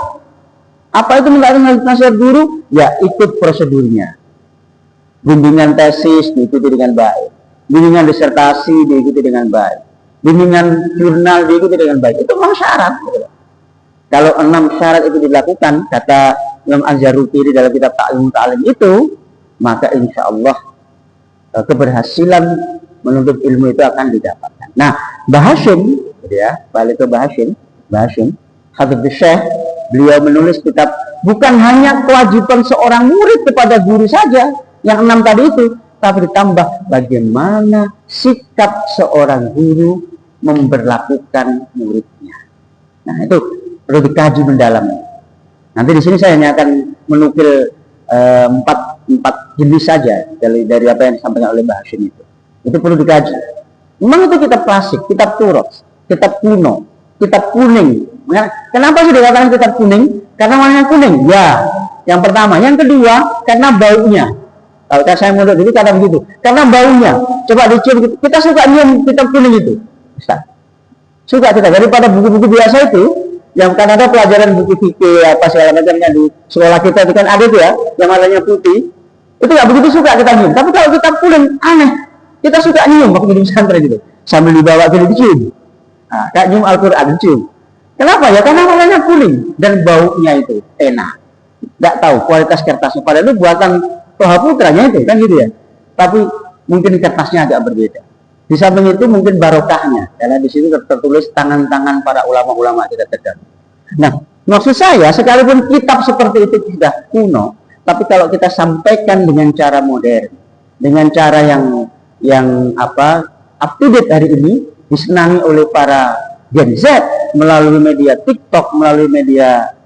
Speaker 2: Apa itu mentaati nasihat guru? Ya ikut prosedurnya. Bimbingan tesis diikuti dengan baik, bimbingan disertasi diikuti dengan baik, bimbingan jurnal diikuti dengan baik. Itu memang syarat. Kalau 6 syarat itu dilakukan, kata Imam Az-Zarruqi dalam kitab Ta'lim Ta'lim itu, maka insya Allah keberhasilan menuntut ilmu itu akan didapatkan. Nah, Bahasyim, ya, balik ke Bahasyim, Habibus Syekh, beliau menulis kitab bukan hanya kewajiban seorang murid kepada guru saja, yang 6 tadi itu, tapi ditambah bagaimana sikap seorang guru memperlakukan muridnya. Nah, itu perlu dikaji mendalam. Nanti di sini saya hanya akan menukil empat jenis saja dari apa yang disampaikan oleh Mbah Hasyim itu. Itu perlu dikaji. Memang itu kitab klasik, kitab Turos, kitab kuno, kitab kuning. Kenapa sih dikatakan kitab kuning? Karena warnanya kuning. Ya, yang pertama. Yang kedua, karena baunya. Kalau saya mau dulu kata begitu. Karena baunya. Coba dicium. Kita suka nyium kitab kuning itu. Ustaz. Suka kita. Daripada buku-buku biasa itu, yang kan ada pelajaran buku fikih apa segala macamnya di sekolah kita itu kan ada tuh ya, yang warnanya putih. Itu nggak begitu suka kita nyium. Tapi kalau kitab kuning aneh. Kita suka nyium waktu di pesantren gitu. Sambil dibawa ke dicium. Nah, kayak nyium Al-Qur'an dicium. Kenapa ya? Karena warnanya kuning dan baunya itu enak. Nggak tahu kualitas kertasnya. Padahal itu buatan Toha Putranya itu kan gitu ya. Tapi mungkin kertasnya agak berbeda. Di samping itu mungkin barokahnya, karena di situ tertulis tangan-tangan para ulama-ulama kita terdapat. Nah, maksud saya sekalipun kitab seperti itu sudah kuno, tapi kalau kita sampaikan dengan cara modern, dengan cara yang up to date hari ini, disenangi oleh para Gen Z melalui media TikTok, melalui media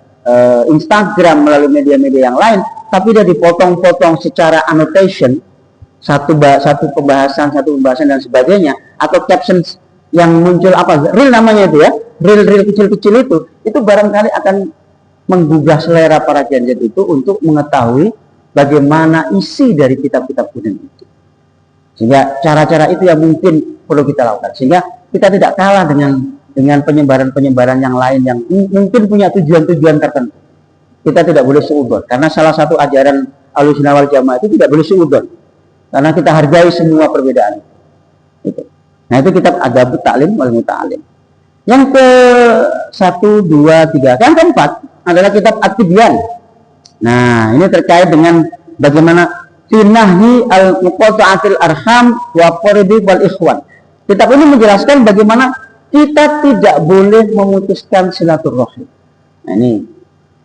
Speaker 2: Instagram, melalui media-media yang lain, tapi dia dipotong-potong secara annotation, satu pembahasan dan sebagainya, atau caption yang muncul reel namanya itu ya, reel kecil-kecil itu barangkali akan menggugah selera para Gen Z itu untuk mengetahui bagaimana isi dari kitab-kitab kuning itu. Sehingga cara-cara itu yang mungkin perlu kita lakukan, sehingga kita tidak kalah dengan penyebaran-penyebaran yang lain yang mungkin punya tujuan-tujuan tertentu. Kita tidak boleh suudzon, karena salah satu ajaran Ahlussunnah wal Jamaah itu tidak boleh suudzon, karena kita hargai semua perbedaan itu. Nah, itu kitab Adabut Ta'lim wal Muta'allim. Yang ke 1, 2, 3, yang keempat adalah kitab At-Tibyan. Nah, ini terkait dengan bagaimana finahi al-muqata'atil arham wa qaridi wal ikhwan. Kitab ini menjelaskan bagaimana kita tidak boleh memutuskan silaturahim. Nah, ini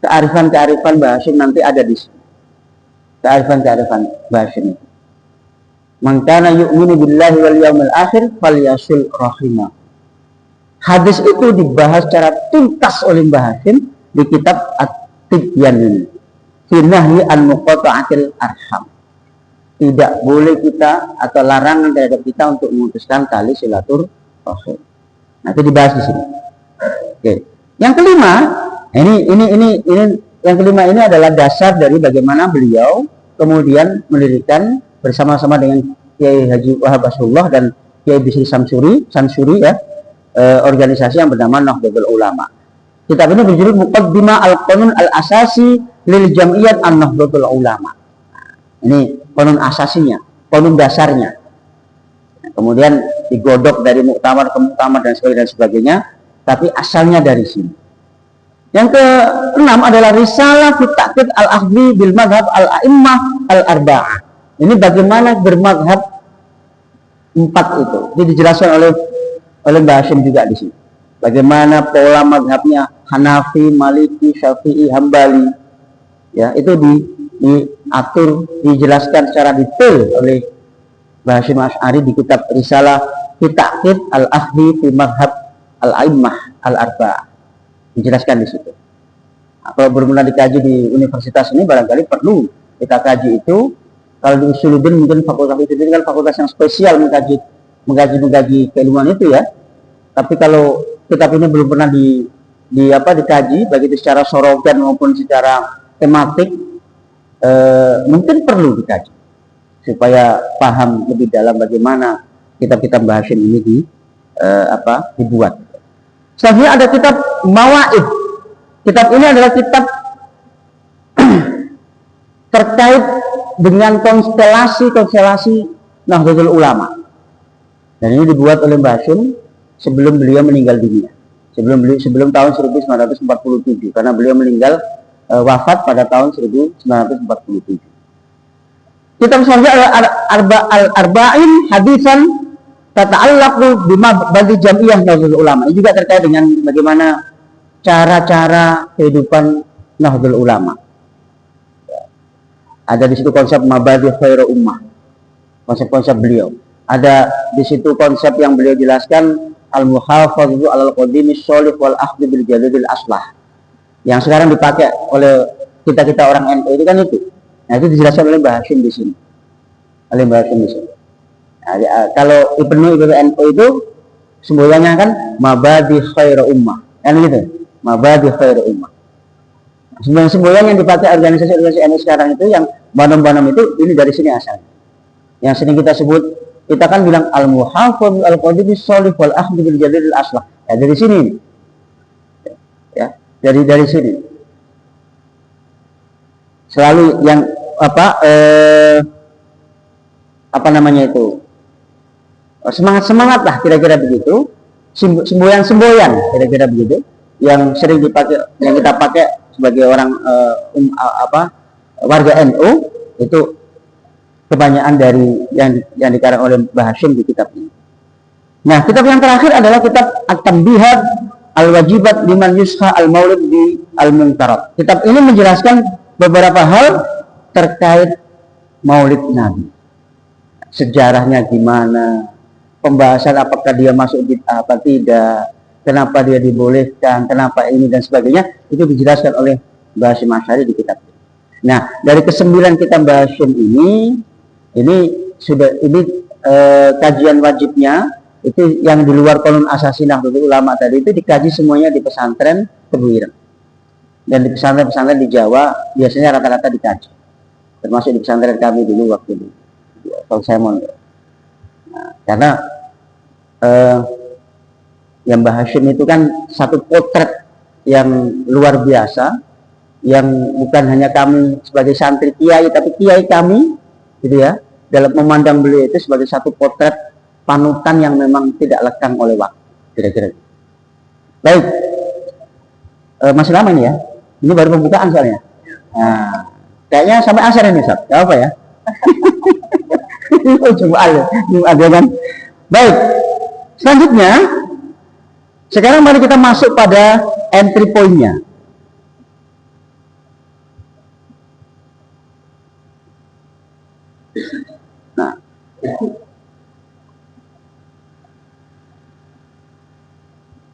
Speaker 2: kearifan-kearifan Mbah Hasyim nanti ada di sini. Kearifan-kearifan Mbah Hasyim itu. Man kana yu'minu billahi wal yawmil akhir falyasil rahimah. Hadis itu dibahas secara tuntas oleh Mbah Hasyim di kitab At-Tibyan ini. Fi nahyi an muqata'atil arham. Tidak boleh kita atau larangan terhadap kita untuk memutuskan tali silaturahim. Nah, itu dibahas di sini. Oke. Yang kelima, ini yang kelima ini adalah dasar dari bagaimana beliau kemudian mendirikan bersama-sama dengan Kiai Haji Wahab Asrullah dan Kiai Bisri Sansuri ya, organisasi yang bernama Nahdlatul Ulama. Kitab ini berjudul Muqaddimah Al-Qanun Al-Asasi lil Jam'iyat An-Nahdlatul Ulama. Ini qanun asasinya, qanun dasarnya. Kemudian digodok dari muktamar ke muktamar dan sebagainya, tapi asalnya dari sini. Yang ke-6 adalah Risalah fi Ta'qid al-Akhdhi bil Madhab al-A'immah al-Arba'ah. Ini bagaimana bermadhab 4 itu. Ini dijelaskan oleh Mbah Hasyim juga di sini. Bagaimana pola madhabnya Hanafi, Maliki, Syafi'i, Hambali. Ya, itu diatur, dijelaskan secara detail oleh Mbah Hasyim Asy'ari di kitab Risalah fi Ta'qid al-Akhdhi fi Madhab al-A'immah al-Arba'ah. Dijelaskan di situ. Nah, kalau bermula dikaji di universitas ini barangkali perlu kita kaji itu. Kalau di Usuluddin mungkin fakultas itu kan fakultas yang spesial mengkaji keilmuan itu ya. Tapi kalau kitab ini belum pernah dikaji baik itu secara sorogan maupun secara tematik, mungkin perlu dikaji supaya paham lebih dalam bagaimana kitab-kitab Mbah Hasyim ini dibuat. Selanjutnya ada kitab Mawaid. Kitab ini adalah kitab terkait dengan konstelasi Nahdlatul Ulama. Dan ini dibuat oleh Mbah Hashim sebelum beliau meninggal dunia. Sebelum tahun 1947, karena beliau meninggal wafat pada tahun 1947. Kitab selanjutnya Al-Arba'in Hadisan Tata'allaqu bima bagi Jam'iyah Nahdlatul Ulama. Ini juga terkait dengan bagaimana cara-cara kehidupan Nahdlatul Ulama. Ada di situ konsep mabadi khairu ummah, konsep-konsep beliau. Ada di situ konsep yang beliau jelaskan al-muhafadzatu 'alal qadimi sholih wal akhdhu bil jadidil aslah. Yang sekarang dipakai oleh kita orang NU itu kan itu. Nah, itu dijelaskan oleh Mbah Hashim di sini. Nah, kalau Ibnu NU itu semboyannya kan mabadi khairu ummah. Kan gitu. Mabadi khairu ummah. Semboyan yang dipakai organisasi NU sekarang itu yang banom-banom itu ini dari sini asalnya. Yang sering kita sebut, kita kan bilang al-muhafadz al-qadimi sholih wal akhdhu bil jadidil aslah. Ya dari sini. Ya, dari sini. Selalu yang apa namanya itu? Semangat lah kira-kira begitu. Semboyan kira-kira begitu yang sering dipakai, yang kita pakai sebagai orang warga NU itu kebanyakan dari yang dikarang oleh Mbah Hashim di kitab ini. Nah, kitab yang terakhir adalah kitab At-Tanbihat Al-Wajibat Liman Yusha Al-Maulid di Al-Munkarat. Kitab ini menjelaskan beberapa hal terkait Maulid Nabi. Sejarahnya gimana, pembahasan apakah dia masuk bid'ah apa tidak, kenapa dia dibolehkan, kenapa ini dan sebagainya, itu dijelaskan oleh Mbah Hashim Asy'ari di kitab ini. Nah, dari ke-9 kitab Mbah Hashim ini kajian wajibnya itu yang di luar Qanun Asasi Nahdlatul Ulama tadi itu dikaji semuanya di pesantren Tebu Ireng. Dan di pesantren-pesantren di Jawa biasanya rata-rata dikaji. Termasuk di pesantren kami dulu waktu itu. Kalau saya mau. Nah, karena yang Mbah Hashim itu kan satu potret yang luar biasa, yang bukan hanya kami sebagai santri kiai, tapi kiai kami gitu ya, dalam memandang beliau itu sebagai satu potret panutan yang memang tidak lekang oleh waktu, kira-kira. Baik, masih lama ini ya, ini baru pembukaan soalnya. Nah, kayaknya sampai asar ini, Ustaz. Gak apa ya? Jumat kan. Baik, selanjutnya sekarang mari kita masuk pada entry point-nya. Nah,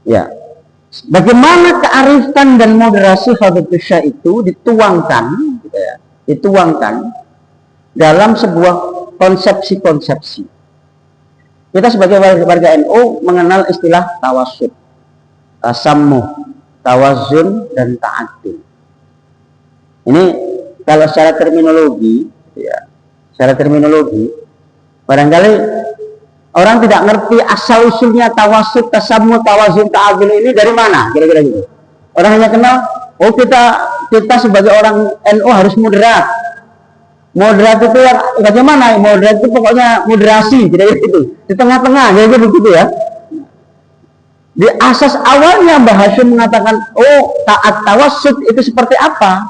Speaker 2: ya, bagaimana kearifan dan moderasi Fadhilul Syekh itu dituangkan, gitu ya, dituangkan dalam sebuah konsepsi-konsepsi. Kita sebagai warga NU mengenal istilah tawassut, tasammuh, tawazun, dan ta'adul. Ini kalau secara terminologi, ya, secara terminologi, barangkali orang tidak ngerti asal usulnya tawassut, tasammuh, tawazun, ta'adul ini dari mana, kira-kira gitu. Orang hanya kenal, oh kita sebagai orang NU harus moderat. Moderat itu yang bagaimana? Moderat itu pokoknya moderasi, kira-kira gitu. Di tengah-tengah, kira-kira begitu ya. Di asas awalnya Mbah Hashim mengatakan, oh taat tawassut itu seperti apa?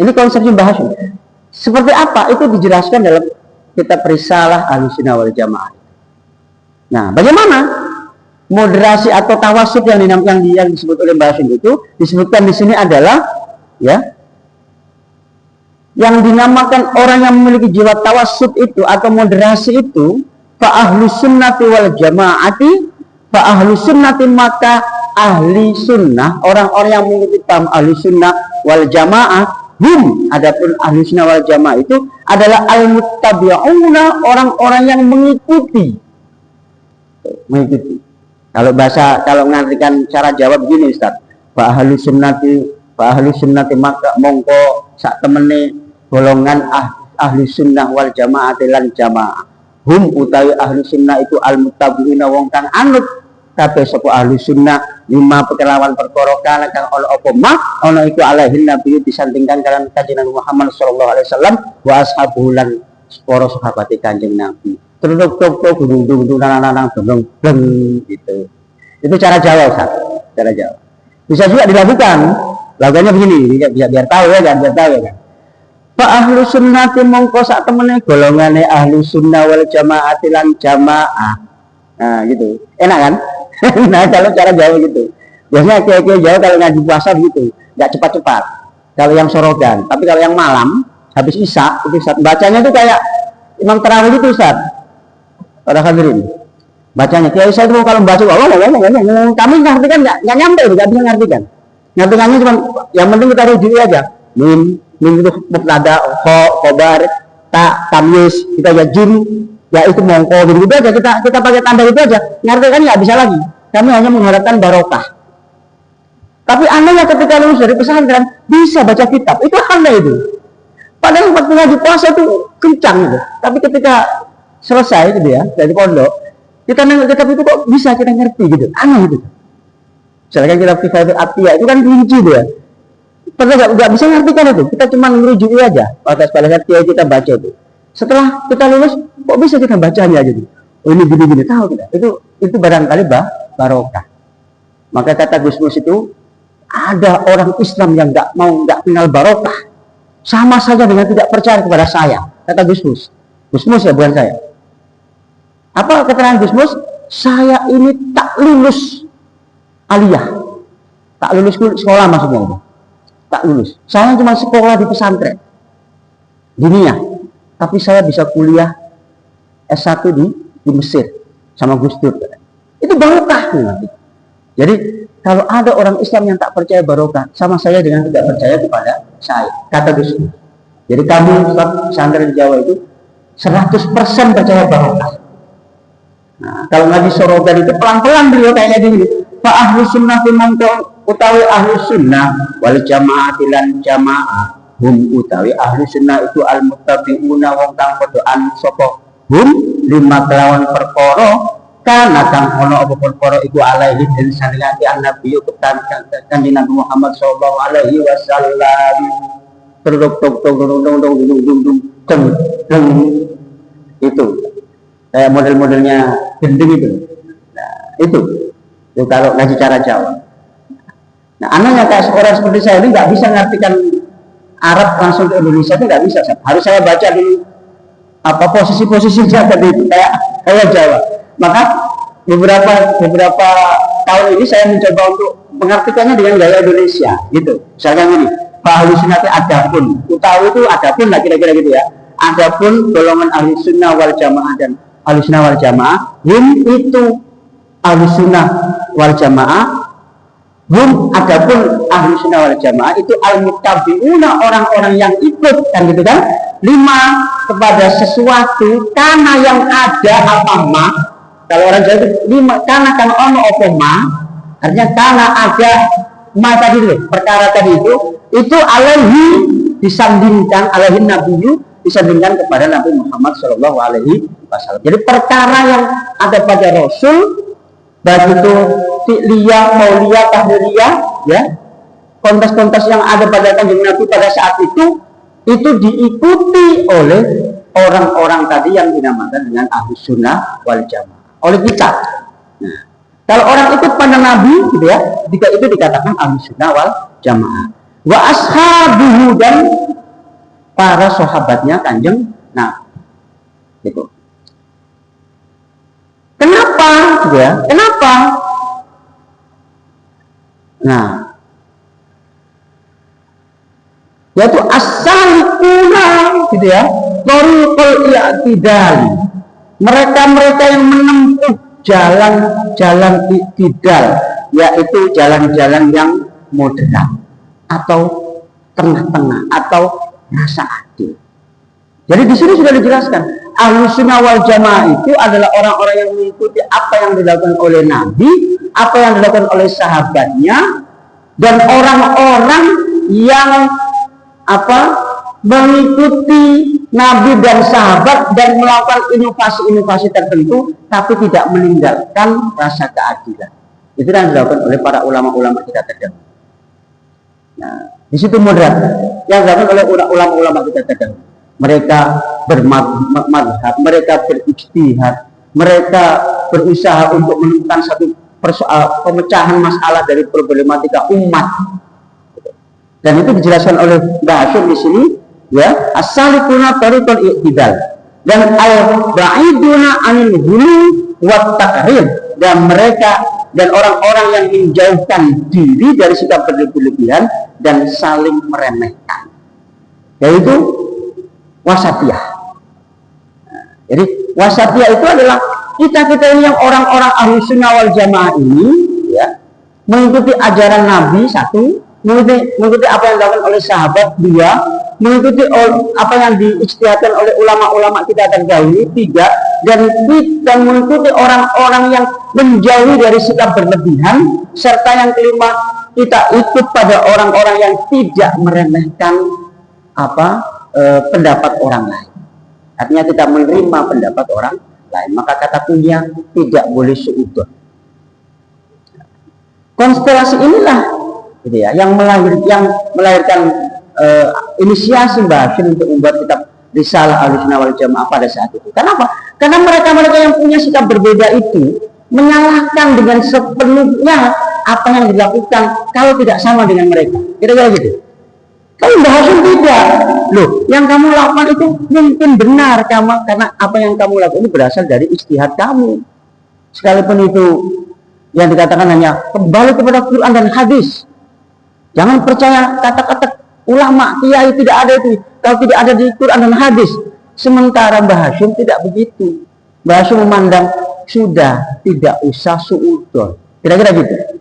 Speaker 2: Ini konsepnya Mbah Hashim. Seperti apa? Itu dijelaskan dalam kitab Risalah Ahlussunnah wal Jamaah. Nah, bagaimana moderasi atau tawassut yang disebut oleh Mbah Hashim itu disebutkan di sini adalah ya, yang dinamakan orang yang memiliki jiwa tawassut itu atau moderasi itu fa ahlus sunnati wal jamaati, fa ahlus sunnati maka ahli sunnah, orang-orang yang mengikuti paham ahli sunnah wal jamaah, adapun ahli sunnah wal jamaah itu adalah al muttabi'una, orang-orang yang mengikuti. Kalau mengartikan cara jawab begini Ustaz, fa ahlus sunnati maka mongko sak temene golongan ahli sunnah wal jamaah lan jamaah. Hum utawi ahli sunnah itu al muttabi'ina wong kang anut kabeh sapa ahli sunnah lima perkelawan perkara kana kang ana apa mah ana iku alaihi nabi disandingkan kalian kanjeng Nabi Muhammad sallallahu alaihi wasallam wa ashabuhu lan para sahabat kanjeng Nabi. Terus gunung nanang bleng gitu. Itu cara Jawa, Ustaz. Cara Jawa. Bisa juga dilakukan. Lagunya begini, biar tahu ya kan, biar tahu ya kan. Fa ahlu sunnati mongko sak temene golongane ahlu sunnah wal jamaah lan jamaah. Nah, gitu. Enak kan? Nah, kalau cara Jawa gitu. Biasanya kiai-kiai Jawa kalau ngaji puasa gitu, enggak cepat-cepat. Kalau yang sorogan, tapi kalau yang malam habis Isya itu Ustaz, bacanya tuh kayak Imam Tarawih itu Ustaz. Para hadirin. Bacanya kiai saya itu kalau baca ngomong kami ngerti kan enggak nyampe, enggak bisa ngerti kan. Ngertikannya cuma yang penting kita rujuk aja. Mim itu mubtada, khobar, ta, tamyiz, kita ya jim, ya itu mongko gitu aja, kita pakai tanda itu aja. Ngerti kan nggak bisa lagi. Kami hanya mengharapkan barokah. Tapi anehnya ketika lulus dari pesantren bisa baca kitab, itu aneh itu. Padahal waktu ngaji puasa itu kencang gitu. Tapi ketika selesai gitu ya dari pondok, kita nengok kitab itu kok bisa kita ngerti gitu, aneh gitu. Misalkan kitab Kifayatul Atiyah itu kan kunci dia. Padahal nggak bisa ngertikan itu, kita cuma merujuki aja pada saat kita baca itu. Setelah kita lulus, kok bisa kita bacanya gitu? Oh ini gini-gini, tahu kita. Itu barangkali barokah. Maka kata Gus Mus itu, ada orang Islam yang nggak kenal barokah, sama saja dengan tidak percaya kepada saya. Kata Gus Mus. Gus Mus ya, bukan saya. Apa keterangan Gus Mus? Saya ini tak lulus aliyah, tak lulus sekolah maksudnya itu. Tak lulus. Saya cuma sekolah di pesantren dunia, tapi saya bisa kuliah S1 di Mesir sama Gus Dur. Itu barokah nanti. Jadi kalau ada orang Islam yang tak percaya barokah, sama saya dengan tidak percaya kepada saya, kata Gus Dur. Jadi kami pesantren di Jawa itu 100% percaya barokah. Nah, kalau ngaji sorogan itu pelan-pelan beliau kayaknya gini. Fa ahlu sunnah mongko utawi ahlu sunnah wal jamaah lan jamaah hum utawi ahlu sunnah itu al muttabi'una wong kang padhaan sapa hum lima kelawan perkara kana kang ana apa perkara iku alaihi den saningati annabi kanjeng Nabi Muhammad sallallahu alaihi wasallam itu kayak model-modelnya gending itu. Nah, itu kalau ngaji cara Jawa. Nah, anehnya kayak orang seperti saya ini nggak bisa ngartikan Arab langsung ke Indonesia itu nggak bisa. Harus saya baca di posisi-posisinya tadi itu kayak Jawa. Maka beberapa tahun ini saya mencoba untuk mengartikannya dengan gaya Indonesia, gitu. Misalkan ini, ahli sunnah adapun, utawi itu adapun lah kira-kira gitu ya. Adapun golongan ahli sunnah wal jamaah dan ahli sunnah wal jamaah, itu ahli sunnah wal jamaah, adapun ahli sunnah wal jamaah itu al-muttabi'una orang-orang yang ikut kan gitu kan, lima kepada sesuatu karena yang ada apa mah. Kalau orang Jawa itu lima karena kan ono apa mah, artinya karena ada ma tadi dulu, perkara tadi itu alaihi disandingkan alaihi nabiyyu disandingkan kepada Nabi Muhammad Shallallahu Alaihi Wasallam. Jadi perkara yang ada pada Rasul, baik itu fi'liyah, mauliyah, tahliliyah, ya, kontes-kontes yang ada pada kanjeng Nabi pada saat itu diikuti oleh orang-orang tadi yang dinamakan dengan ahli sunnah wal jamaah oleh kita. Nah, kalau orang ikut pada Nabi, gitu ya, jika itu dikatakan ahli sunnah wal jamaah. Wa ashabuhu dan para sahabatnya kanjeng Nabi. Gitu. Kenapa? Gitu ya? Kenapa? Nah, yaitu as-salikuna, gitu ya, thariqul i'tidal. Mereka yang menempuh jalan-jalan i'tidal, yaitu jalan-jalan yang moderat atau tengah-tengah atau rasa adil. Jadi di sini sudah dijelaskan, Ahlus Sunnah wal Jamaah itu adalah orang-orang yang mengikuti apa yang dilakukan oleh Nabi, apa yang dilakukan oleh sahabatnya, dan orang-orang yang mengikuti Nabi dan sahabat dan melakukan inovasi-inovasi tertentu, tapi tidak meninggalkan rasa keadilan. Itu yang dilakukan oleh para ulama-ulama kita terdahulu. Nah, di situ moderat yang dilakukan oleh ulama-ulama kita terdahulu. Mereka bermadhab, mereka berijtihad, mereka berusaha untuk menemukan satu pemecahan masalah dari problematika umat. Dan itu dijelaskan oleh Mbah Hashim di sini, ya, as-salikuna tariqul i'tidal dan al-ba'iduna 'anil ghulu wat takrib, dan mereka dan orang-orang yang menjauhkan diri dari sikap berlebihan dan saling meremehkan, yaitu wasatiyah. Jadi wasatiyah itu adalah kita ini yang orang-orang ahlu sunnah wal jamaah ini, ya, mengikuti ajaran Nabi satu, mengikuti apa yang dilakukan oleh sahabat dua, mengikuti apa yang diijtihadkan oleh ulama-ulama kita terdahulu tiga, dan kita mengikuti orang-orang yang menjauhi dari sikap berlebihan, serta yang kelima kita ikut pada orang-orang yang tidak meremehkan pendapat orang lain. Artinya kita menerima pendapat orang lain. Maka kata kuncinya tidak boleh suudzon. Konstelasi inilah, gitu ya, yang melahirkan inisiasi Mbah Hashim untuk membuat kitab Risalah Ahlussunnah wal Jamaah pada saat itu. Kenapa? Karena mereka yang punya sikap berbeda itu menyalahkan dengan sepenuhnya apa yang dilakukan kalau tidak sama dengan mereka. Kira-kira gitu. Kalau Mbah Hashim tidak, loh, yang kamu lakukan itu mungkin benar karena apa yang kamu lakukan itu berasal dari ijtihad kamu. Sekalipun itu yang dikatakan hanya kembali kepada Quran dan hadis. Jangan percaya kata-kata ulama, kiai, tidak ada itu. Kalau tidak ada di Quran dan hadis. Sementara Mbah Hashim tidak begitu. Mbah Hashim memandang sudah tidak usah suudzon. Kira-kira gitu.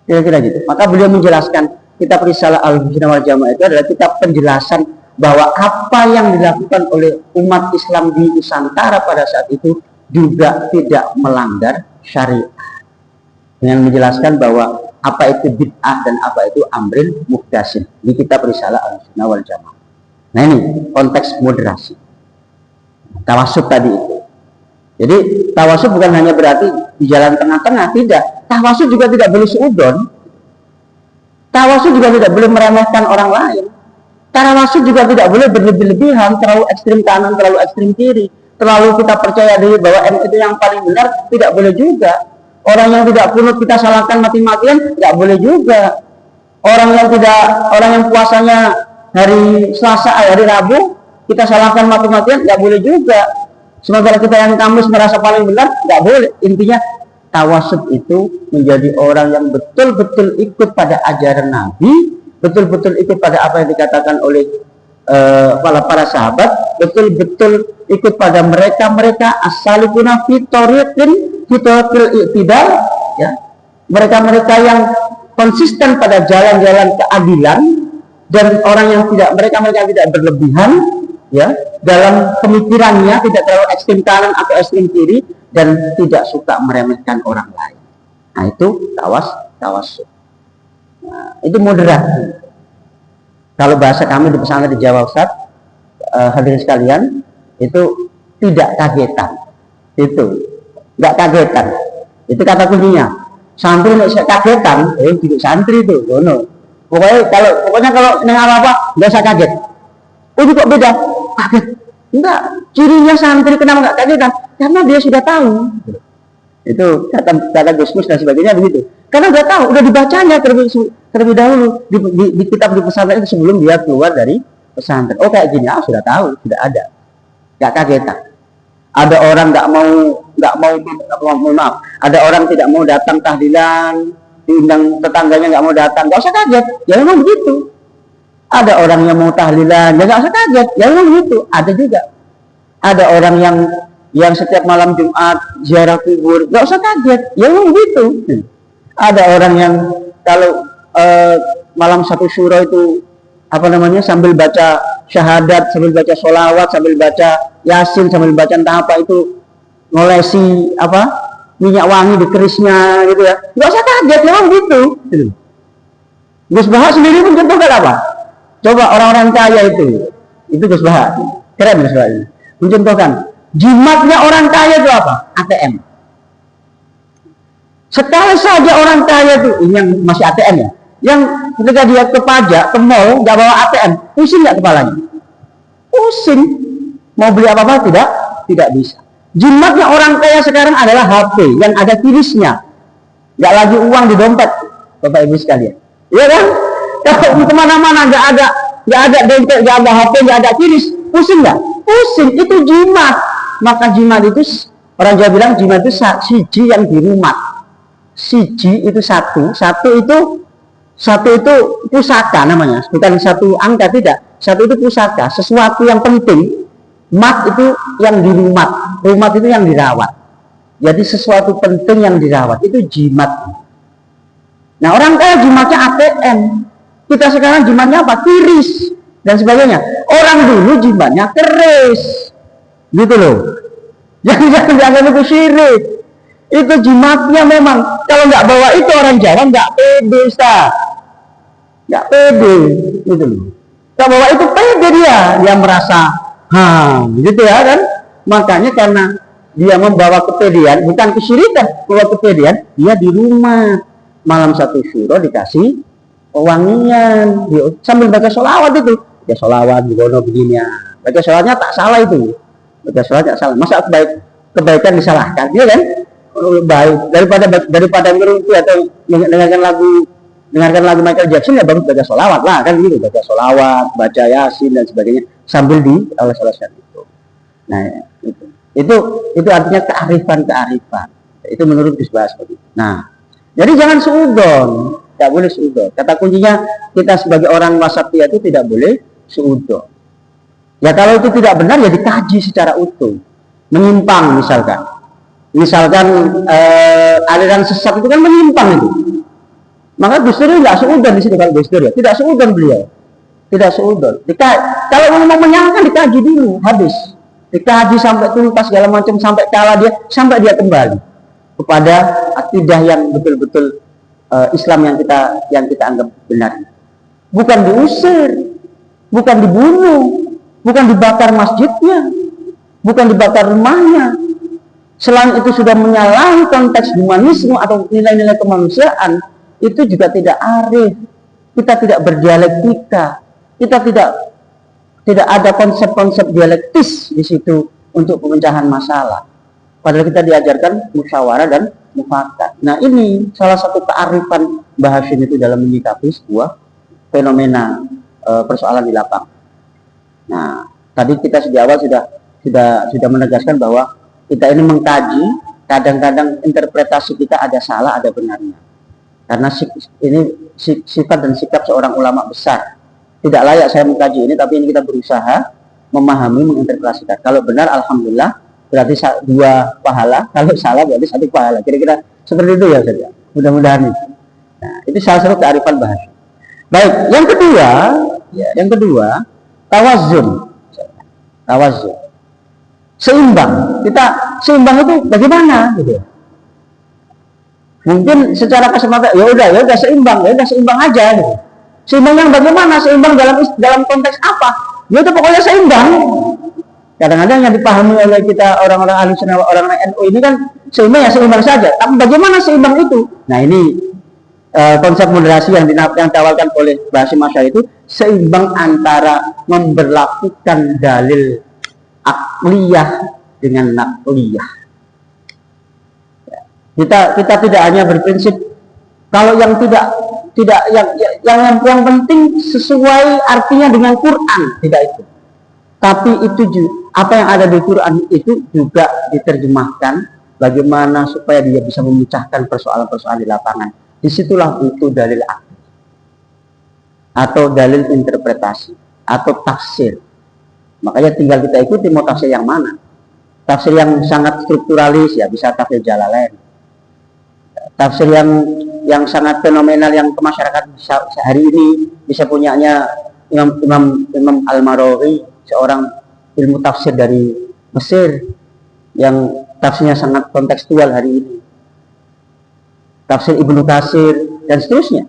Speaker 2: Kira-kira gitu. Maka beliau menjelaskan kitab Risalah Ahlussunnah wal Jamaah itu adalah kitab penjelasan bahwa apa yang dilakukan oleh umat Islam di Nusantara pada saat itu juga tidak melanggar syariat. Dengan menjelaskan bahwa apa itu bid'ah dan apa itu amril muhdasin di kitab Risalah Ahlussunnah wal Jamaah. Nah, ini konteks moderasi. Tawasud tadi itu. Jadi tawasud bukan hanya berarti di jalan tengah-tengah, tidak. Tawasud juga tidak boleh suudzon. Tawasud juga tidak boleh meremehkan orang lain. Tawasud juga tidak boleh berlebih-lebihan, terlalu ekstrim kanan, terlalu ekstrim kiri. Terlalu kita percaya diri bahwa itu yang paling benar, tidak boleh juga. Orang yang tidak kunut kita salahkan mati-matian, tidak boleh juga. Orang yang puasanya hari Selasa, hari Rabu, kita salahkan mati-matian, tidak boleh juga. Sementara kita yang Kamis merasa paling benar, tidak boleh. Intinya tawasud itu menjadi orang yang betul-betul ikut pada ajaran Nabi, betul-betul ikut pada apa yang dikatakan oleh para sahabat, betul-betul ikut pada mereka as-salikuna fi thariqil i'tidal, ya. Mereka yang konsisten pada jalan-jalan keadilan, dan orang yang mereka yang tidak berlebihan, ya, dalam pemikirannya, tidak terlalu ekstrem kanan atau ekstrem kiri, dan tidak suka meremehkan orang lain. Nah, itu tawasud. Nah, itu moderat. Kalau bahasa kami di pesantren di Jawa, Ustaz, hadirin sekalian, itu tidak kagetan. Itu nggak kagetan. Itu kata kuncinya. Santri nggak usah kagetan, jadi santri itu, no. Pokoknya kalau dengan apa nggak usah kaget. Oh, itu kok beda? Kaget? Enggak. Cirinya santri kenapa nggak kagetan? Karena dia sudah tahu. Itu kata Gusmus dan sebagainya begitu. Karena udah tahu, udah dibacanya terlebih dahulu di kitab di pesantren itu sebelum dia keluar dari pesantren. Oh, kayak gini, sudah tahu, sudah ada. Nggak kagetan. Ada orang nggak mau maaf. Ada orang tidak mau datang tahlilan, diundang tetangganya nggak mau datang, nggak usah kaget. Ya memang begitu. Ada orang yang mau tahlilan, ya nggak usah kaget. Ya memang begitu. Ada juga. Ada orang yang setiap malam Jumat ziarah kubur, nggak usah kaget. Ya memang begitu. Ada orang yang kalau malam satu syuro itu sambil baca syahadat, sambil baca sholawat, sambil baca yasin, sambil baca entah apa itu, ngolesi minyak wangi di kerisnya gitu ya, nggak usah kaget, memang gitu. Gus Bahas sendiri pun contohkan apa? Coba orang-orang kaya itu Gus Bah, keren Gus Bah ini. Mencontohkan, jimatnya orang kaya itu apa? ATM. Sekali saja orang kaya itu, ini yang masih ATM ya, yang ketika dia ke pajak, ke mall, nggak bawa ATM, pusing nggak kepalanya? Pusing. Mau beli apa-apa tidak bisa. Jimatnya orang kaya sekarang adalah HP yang ada kirisnya, nggak lagi uang di dompet, Bapak Ibu sekalian. Iya kan? Kalau kemana-mana nggak ada dompet, nggak ada HP, nggak ada kiris, pusing nggak? Pusing. Itu jimat. Maka jimat itu orang Jawa bilang jimat itu siji yang dirumat. Siji itu satu itu pusaka namanya, bukan satu angka, tidak. Satu itu pusaka, sesuatu yang penting. Mat itu yang dirumat, rumat itu yang dirawat. Jadi sesuatu penting yang dirawat itu jimat. Nah orang kaya jimatnya ATM, kita sekarang jimatnya apa? Kiris dan sebagainya. Orang dulu jimatnya keris, gitu loh. Jangan itu syirik. Itu jimatnya memang. Kalau nggak bawa itu orang Jawa nggak pede, Ustaz. Nggak pede, gitu loh. Kalau bawa itu pede dia merasa, gitu ya kan? Makanya karena dia membawa kepedean, bukan kesyirikan, membawa kepedean, dia di rumah malam satu syuro dikasih wangian, sambil baca sholawat itu, ya sholawat digono begini ya. Baca sholawatnya tak salah itu, baca sholawat tak salah. Masa kebaikan disalahkan, dia kan? Baik daripada ngerumpi atau dengarkan lagu Michael Jackson, ya bagus baca sholawat lah kan gitu, baca sholawat, baca yasin dan sebagainya sambil dioles-oleskan itu. Nah itu artinya kearifan itu menurut Gus Bas. Nah jadi jangan suudon, tidak boleh suudon. Kata kuncinya kita sebagai orang wasatiyah itu tidak boleh suudon. Ya kalau itu tidak benar ya dikaji secara utuh. Menyimpang misalkan aliran sesat itu kan menyimpang itu. Maka Gus Dur nggak seudon di sini, kalau Gus Dur ya tidak seudon beliau, tidak seudon. Kalau mau menyangka dikaji dulu habis, dikaji sampai tuntas segala macam sampai sampai dia kembali kepada akidah yang betul-betul Islam yang kita anggap benar. Bukan diusir, bukan dibunuh, bukan dibakar masjidnya, bukan dibakar rumahnya. Selain itu sudah menyalahi konteks humanisme atau nilai-nilai kemanusiaan, itu juga tidak arif. Kita tidak berdialektika, kita tidak ada konsep-konsep dialektis di situ untuk pemecahan masalah. Padahal kita diajarkan musyawarah dan mufakat. Nah ini salah satu kearifan Mbah Hashim itu dalam menyikapi sebuah fenomena persoalan di lapangan. Nah tadi kita di awal sudah menegaskan bahwa kita ini mengkaji, kadang-kadang interpretasi kita ada salah, ada benarnya. Karena ini sifat dan sikap seorang ulama besar. Tidak layak saya mengkaji ini, tapi ini kita berusaha memahami, menginterpretasikan. Kalau benar, alhamdulillah, berarti 2 pahala. Kalau salah, berarti 1 pahala. Kira-kira seperti itu ya saja. Mudah-mudahan itu. Nah, itu salah satu kearifan bahasa. Baik, yang kedua, tawazun. Seimbang. Kita seimbang itu bagaimana gitu. Mungkin secara kesempatan ya udah seimbang aja gitu. Seimbang yang bagaimana? Seimbang dalam konteks apa? Ya itu pokoknya seimbang. Kadang-kadang yang dipahami oleh kita orang-orang Ahlussunnah, orang-orang NU ini kan seimbang saja. Tapi bagaimana seimbang itu? Nah ini konsep moderasi yang ditawarkan oleh Basim Asy'ari itu seimbang antara memberlakukan dalil akliyah dengan nakliyah. Kita tidak hanya berprinsip kalau yang yang penting sesuai artinya dengan Quran, tidak itu. Tapi itu apa yang ada di Quran itu juga diterjemahkan bagaimana supaya dia bisa memecahkan persoalan-persoalan di lapangan. Disitulah butuh dalil akli atau dalil interpretasi atau tafsir. Makanya tinggal kita ikuti mau tafsir yang mana. Tafsir yang sangat strukturalis ya bisa tafsir Jalalain. Tafsir yang sangat fenomenal yang ke masyarakat sehari ini bisa punyanya Imam Al-Marawi, seorang ilmu tafsir dari Mesir yang tafsirnya sangat kontekstual hari ini. Tafsir Ibnu Katsir dan seterusnya.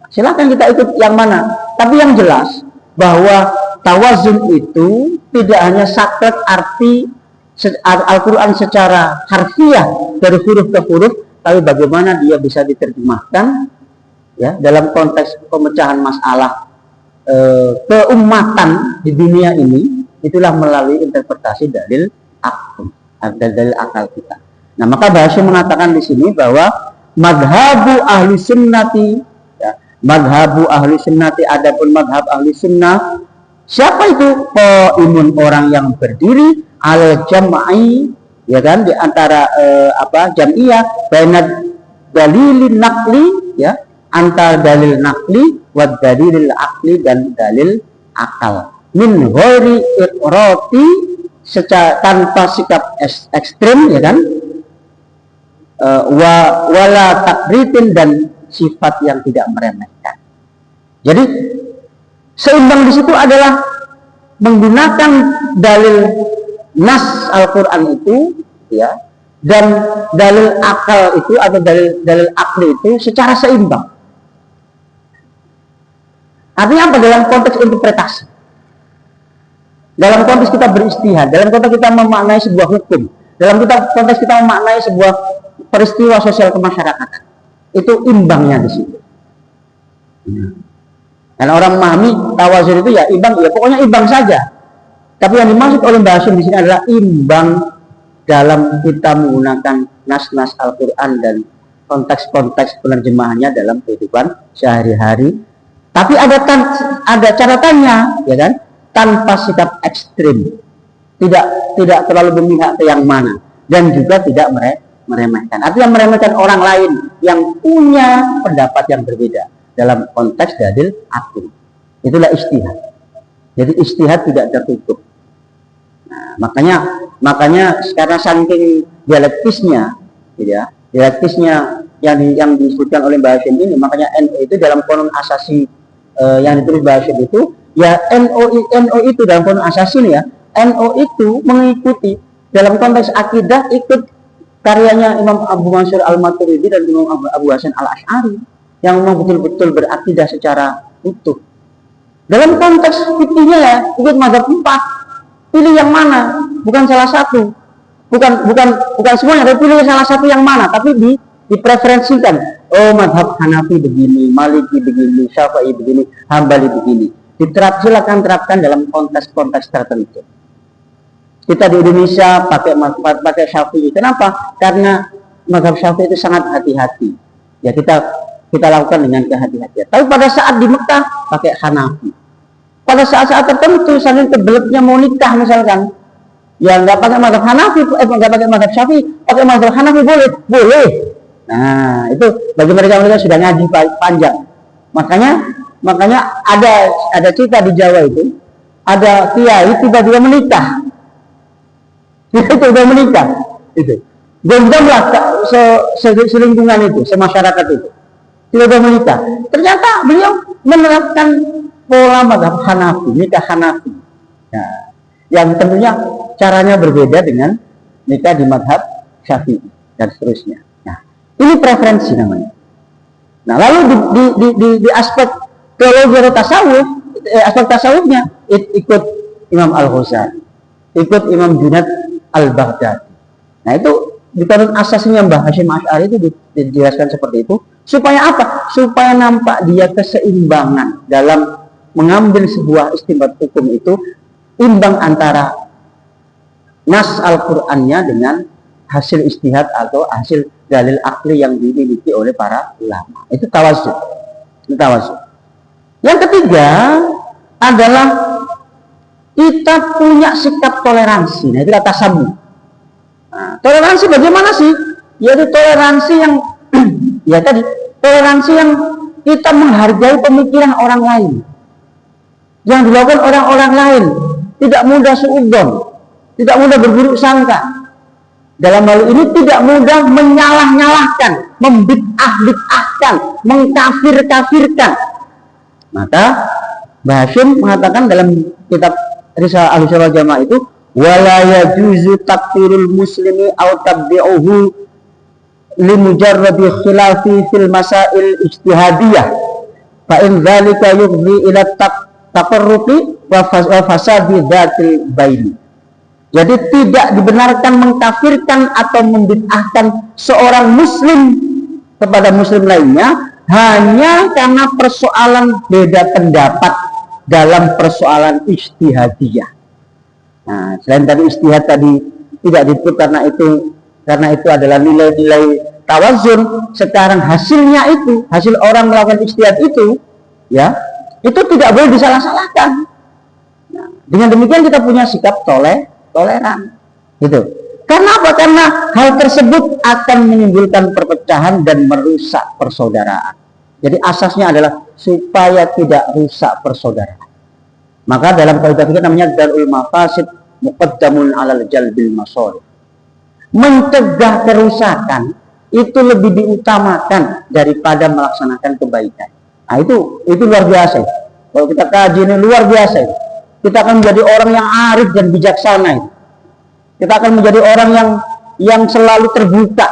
Speaker 2: Silakan kita ikut yang mana. Tapi yang jelas bahwa tawazun itu tidak hanya saklek arti Al-Quran secara harfiah dari huruf ke huruf, tapi bagaimana dia bisa diterjemahkan ya dalam konteks pemecahan masalah keumatan di dunia ini, itulah melalui interpretasi dalil akal kita. Nah, maka Bahasa mengatakan di sini bahwa madhabu ahli sunnati, ya, madhabu ahli sunnati, adapun madhab ahli sunnah, siapa itu? Qaimun, orang yang berdiri al jam'i, ya kan, di antara jam'iyah baina dalilin naqli, ya, antara dalil naqli wa dalilil akli, dan dalil akal, min ghairi iqrati, secara tanpa sikap ekstrim, ya kan, wala takritin, dan sifat yang tidak meremehkan. Jadi seimbang di situ adalah menggunakan dalil nas Al-Quran itu, ya, dan dalil akal itu atau dalil akli itu secara seimbang. Artinya apa? Dalam konteks interpretasi, dalam konteks kita beristihad, dalam konteks kita memaknai sebuah hukum, dalam konteks kita memaknai sebuah peristiwa sosial kemasyarakatan, itu imbangnya di situ. Karena orang memahami tawazun itu ya imbang, ya pokoknya imbang saja. Tapi yang dimaksud oleh Mbah Hashim di sini adalah imbang dalam kita menggunakan nas-nas Al-Quran dan konteks-konteks penerjemahannya dalam kehidupan sehari-hari. Tapi ada catatannya, ya kan? Tanpa sikap ekstrim, tidak terlalu memihak ke yang mana, dan juga tidak meremehkan. Artinya meremehkan orang lain yang punya pendapat yang berbeda dalam konteks dalil akli. Itulah istihad. Jadi istihad tidak tertutup. Nah, makanya sekarang saking dialektisnya, gitu ya, dialektisnya yang disebutkan oleh Mbah Hashim ini, makanya NU itu dalam Qanun Asasi yang ditulis Mbah Hashim itu, ya NU itu dalam Qanun Asasi ini, ya, NU itu mengikuti dalam konteks akidah, ikut karyanya Imam Abu Mansur Al-Maturidi dan Imam Abu Hasan Al-Asy'ari yang memang betul-betul berakidah secara utuh. Dalam konteks fikihnya ya ikut mazhab 4. Pilih yang mana? Bukan salah satu. Bukan semuanya, tapi pilih salah satu yang mana, tapi dipreferensikan. Oh, mazhab Hanafi begini, Maliki begini, Syafi'i begini, Hambali begini. Silakan terapkan dalam konteks-konteks tertentu. Kita di Indonesia pakai Syafi'i. Kenapa? Karena mazhab Syafi'i itu sangat hati-hati. Ya, kita lakukan dengan kehati-hatian. Tapi pada saat di Mekah pakai Hanafi. Pada saat-saat tertentu, saking kebeletnya mau nikah misalkan, ya nggak pakai mazhab Hanafi, nggak pakai mazhab Syafi'i, pakai mazhab Hanafi boleh. Nah, itu bagi mereka sudah ngaji panjang. Makanya ada cerita di Jawa itu, ada kiai tiba-tiba menikah. Tiba-tiba menikah. Itu. Gomdamlah selingkungan itu, semasyarakat itu. Tiba-tiba menikah. Ternyata beliau menerapkan pola mazhab Hanafi, nikah Hanafi. Nah, yang tentunya caranya berbeda dengan nikah di mazhab Syafi'i dan seterusnya. Nah, ini preferensi namanya. Nah, lalu di aspek teologi atau tasawuf, aspek tasawufnya ikut Imam Al-Ghazali, ikut Imam Junaid Al-Baghdadi. Nah, itu di Qanun Asasinya Mbah Hashim Asy'ari itu dijelaskan seperti itu. Supaya apa? Supaya nampak dia keseimbangan dalam mengambil sebuah istinbat hukum itu, imbang antara nas Al-Qur'annya dengan hasil ijtihad atau hasil dalil akli yang dimiliki oleh para ulama. Itu tawassul. Yang ketiga adalah kita punya sikap toleransi. Nah, itulah tasabuh. Nah, toleransi bagaimana sih? Yaitu toleransi yang ya tadi, toleransi yang kita menghargai pemikiran orang lain, yang dilakukan orang-orang lain, tidak mudah suudzon, tidak mudah berburuk sangka. Dalam hal ini tidak mudah menyalah-nyalahkan, membid'ah-bid'ahkan, mengkafir-kafirkan. Maka Mbah Hashim mengatakan dalam kitab Risalah Ahlussunnah wal Jamaah itu, wala yajuzu takfirul muslimi aw tabdi'uhu limujarradi khilafi fil masail ijtihadiyah fa in dzalika yufdi ila taqarruqi wa fasadi dzatil baini. Jadi tidak dibenarkan mengkafirkan atau membid'ahkan seorang muslim kepada muslim lainnya hanya karena persoalan beda pendapat dalam persoalan ijtihadiyah. Nah, selain tadi ijtihad tadi tidak ditutup karena itu adalah nilai-nilai tawazun, sekarang hasilnya itu, hasil orang melakukan ijtihad itu, ya, itu tidak boleh disalah-salahkan. Nah, dengan demikian kita punya sikap toleran, gitu. Karena apa? Karena hal tersebut akan menimbulkan perpecahan dan merusak persaudaraan. Jadi asasnya adalah supaya tidak rusak persaudaraan. Maka dalam kaidah fikih namanya darul mafasid muqaddamun 'alal jalbil masalih. Mencegah kerusakan itu lebih diutamakan daripada melaksanakan kebaikan. Nah, itu luar biasa. Kalau kita kaji ini luar biasa. Kita akan menjadi orang yang arif dan bijaksana. Kita akan menjadi orang yang selalu terbuka,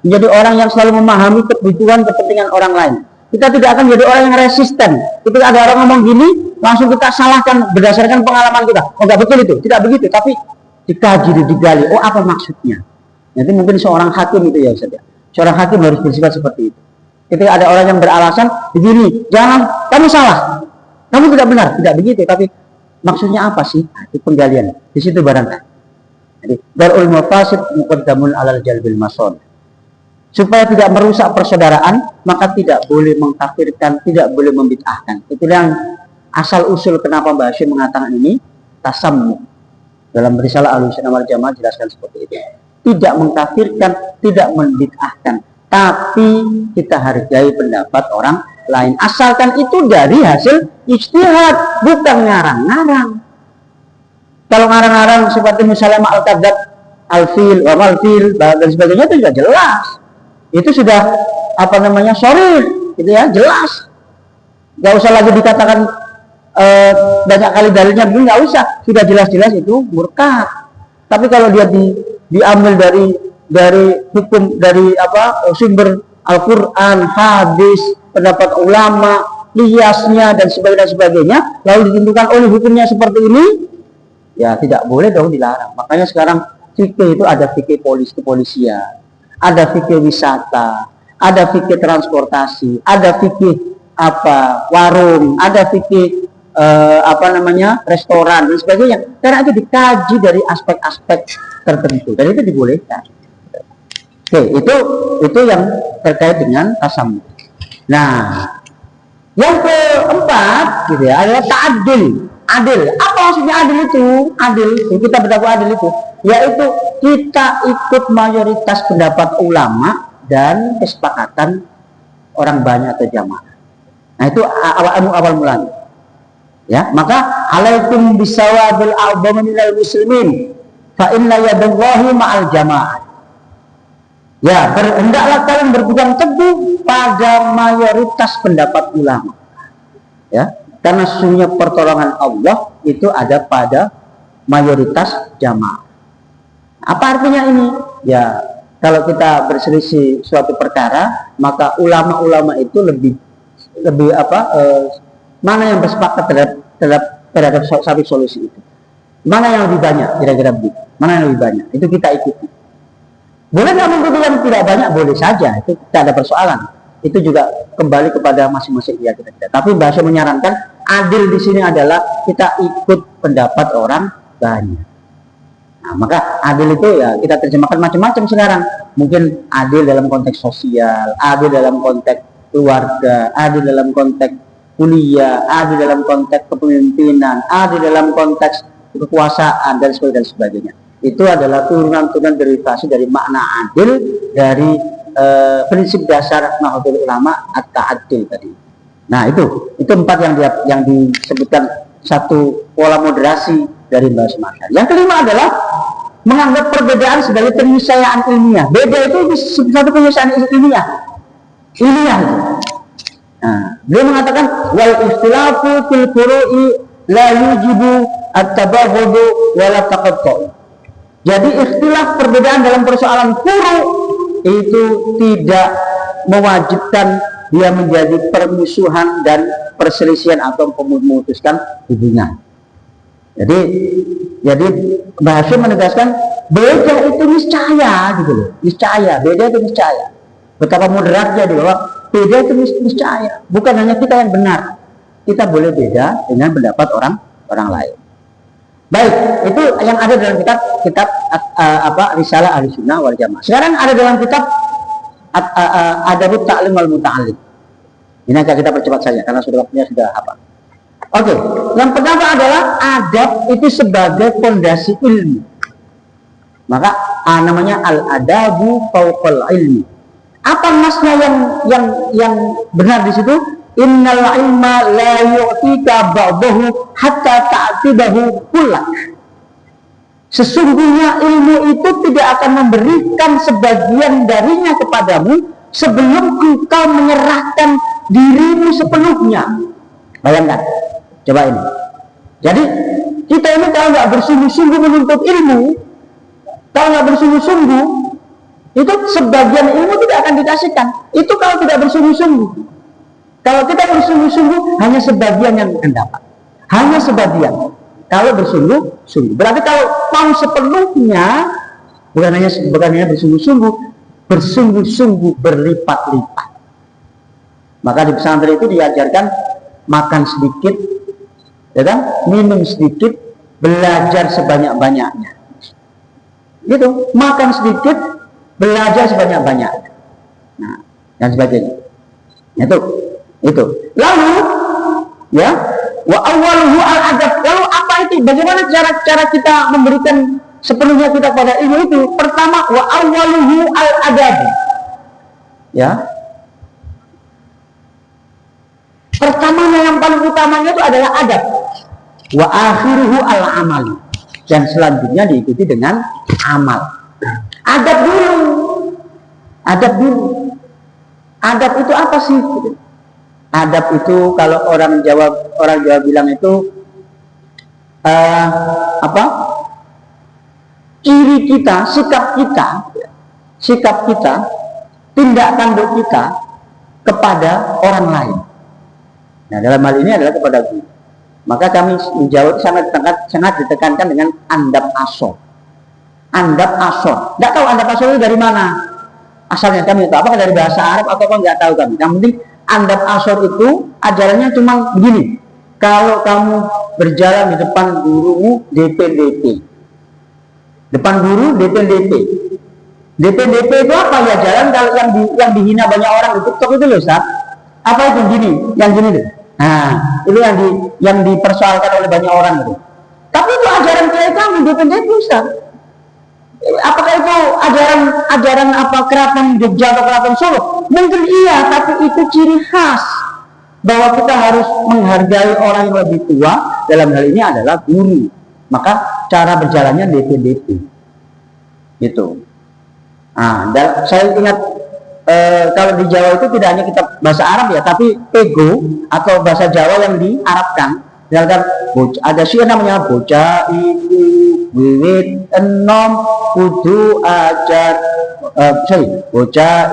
Speaker 2: menjadi orang yang selalu memahami kebutuhan kepentingan orang lain. Kita tidak akan menjadi orang yang resisten. Ketika ada orang ngomong gini, langsung kita salahkan berdasarkan pengalaman kita. Oh, enggak betul itu, tidak begitu. Tapi dikaji, digali. Oh, apa maksudnya? Nanti mungkin seorang hakim itu ya Ustaz. Seorang hakim harus bersifat seperti itu. Ketika ada orang yang beralasan begini, jangan, kamu salah, kamu tidak benar, tidak begitu. Tapi maksudnya apa sih? Nah, itu penggalian. Di situ barangkali. Jadi darul mafasid muqaddamun 'alal jalbil masalih. Supaya tidak merusak persaudaraan, maka tidak boleh mengkafirkan, tidak boleh membid'ahkan. Itu yang asal usul kenapa Mbah Hashim mengatakan ini tasammu. Dalam risalah Ahlussunnah wal Jamaah jelaskan seperti itu. Tidak mengkafirkan, tidak membid'ahkan, tapi kita hargai pendapat orang lain. Asalkan itu dari hasil ijtihad, bukan ngarang-ngarang. Kalau ngarang-ngarang seperti misalnya al-kadzab, al-fil, wa mal-fil, dan sebagainya itu sudah jelas. Itu sudah sharih, gitu ya, jelas. Gak usah lagi dikatakan banyak kali dalilnya, begini nggak usah, sudah jelas-jelas itu murtad. Tapi kalau dia diambil dari hukum, dari sumber Al-Quran, hadis, pendapat ulama, kiasnya dan sebagainya, lalu ditentukan oleh hukumnya seperti ini, ya tidak boleh dong dilarang. Makanya sekarang fikih itu ada fikih kepolisian, ada fikih wisata, ada fikih transportasi, ada fikih warung, ada fikih restoran dan sebagainya. Karena itu dikaji dari aspek-aspek tertentu dan itu dibolehkan. Oke, itu yang terkait dengan tasammu. Nah, yang keempat gitu ya adalah ta'adil. Adil. Apa maksudnya adil itu? Adil, kita berdakwah adil itu yaitu kita ikut mayoritas pendapat ulama dan kesepakatan orang banyak atau jamaah. Nah, itu awal mulanya. Ya, maka alaikum bisawabil a'dham minal muslimin fa inna yadallahi ma'al jamaah. Ya, hendaklah kalian berpegang teguh pada mayoritas pendapat ulama. Ya, karena sesungguhnya pertolongan Allah itu ada pada mayoritas jamaah. Apa artinya ini? Ya, kalau kita berselisih suatu perkara, maka ulama-ulama itu lebih mana yang bersepakat terhadap satu solusi itu? Mana yang lebih banyak? Kira-kira begitu. Mana yang lebih banyak? Itu kita ikuti. Boleh nggak membutuhkan tidak banyak? Boleh saja. Itu tidak ada persoalan. Itu juga kembali kepada masing-masing kita. Tapi Mbah Hashim menyarankan adil di sini adalah kita ikut pendapat orang banyak. Nah, maka adil itu ya kita terjemahkan macam-macam sekarang. Mungkin adil dalam konteks sosial, adil dalam konteks keluarga, adil dalam konteks kuliah, adil dalam konteks kepemimpinan, adil dalam konteks kekuasaan dan sebagainya. Itu adalah turunan-turunan derivasi dari makna adil dari prinsip dasar Nahdlatul Ulama at-ta'adil tadi. Nah, itu empat yang disebutkan satu pola moderasi dari Mbah Hashim. Yang kelima adalah menganggap perbedaan sebagai penyelesaian ilmiah. Beda itu satu penyelesaian ilmiah. Ilmiah itu. Nah, beliau mengatakan wal ikhtilafu fil furu'i la yujibu at-tabaghud wa la taqattu'. Jadi ikhtilaf perbedaan dalam persoalan furu' itu tidak mewajibkan dia menjadi permusuhan dan perselisihan atau memutuskan hubungan. Jadi Mbah Hashim menegaskan beda itu niscaya gitu loh, niscaya, beda itu niscaya. Betapa moderatnya dia bahwa beda itu niscaya, bukan hanya kita yang benar, kita boleh beda dengan pendapat orang lain. Baik, itu yang ada dalam kitab Risalah Ahlussunnah wal Jamaah. Sekarang ada dalam kitab Adabut Ta'lim wal Muta'allim. Ini agak kita percepat saja karena waktunya sudah apa. Oke, yang pertama adalah adab itu sebagai fondasi ilmu. Maka namanya al-adabu fauqal ilmi. Apa maksudnya yang benar di situ? Innal ilma la yu'tika ba'dahu hatta ta'tibahu kullak. Sesungguhnya ilmu itu tidak akan memberikan sebagian darinya kepadamu sebelum engkau menyerahkan dirimu sepenuhnya. Bayangkan, coba ini. Jadi kita ini kalau nggak bersungguh-sungguh menuntut ilmu, kalau nggak bersungguh-sungguh, itu sebagian ilmu tidak akan dikasihkan. Itu kalau tidak bersungguh-sungguh. Kalau kita bersungguh-sungguh, hanya sebagian yang akan dapat. Hanya sebagian. Kalau bersungguh-sungguh. Berarti kalau mau sepenuhnya, bukan hanya bersungguh-sungguh, bersungguh-sungguh berlipat-lipat. Maka di pesantren itu diajarkan makan sedikit, ya kan? Minum sedikit, belajar sebanyak-banyaknya. Gitu, makan sedikit, belajar sebanyak-banyaknya. Nah, dan sebagainya. Itu. Lalu, ya, wa awwaluhu al-adab. Lalu apa itu? Bagaimana cara kita memberikan sepenuhnya kita pada ilmu itu? Pertama, wa awwaluhu al-adab. Ya. Pertamanya yang paling utamanya itu adalah adab. Wa akhiruhu al-amal. Dan selanjutnya diikuti dengan amal. Adab dulu. Adab itu apa sih? Adab itu kalau orang Jawa bilang itu ciri kita, sikap kita, tindak tanduk kita kepada orang lain. Nah, dalam hal ini adalah kepada guru. Maka kami di Jawa sangat ditekankan dengan andab asor. Andab asor. Nggak tahu andab asor itu dari mana asalnya, kami tahu apakah dari bahasa Arab atau apa nggak tahu kami. Yang penting andab asor itu ajarannya cuma begini. Kalau kamu berjalan di depan gurumu DP. Depan guru DP. DP itu apa ya? Jalan kalau yang dihina banyak orang di TikTok itu loh, Ustaz. Apa itu gini? Yang gini deh. Nah, itu yang dipersoalkan oleh banyak orang itu. Tapi itu ajaran kiai kami DP Ustaz. Apakah itu ajaran apa keraton Jogja atau keraton Solo? Mungkin iya, tapi itu ciri khas bahwa kita harus menghargai orang yang lebih tua. Dalam hal ini adalah guru. Maka cara berjalannya DP. Gitu. Nah, dan saya ingat kalau di Jawa itu tidak hanya kitab bahasa Arab ya, tapi pego atau bahasa Jawa yang diarabkan. Misalkan ada syair namanya bocah iku wiwit enom kudu ajar bocah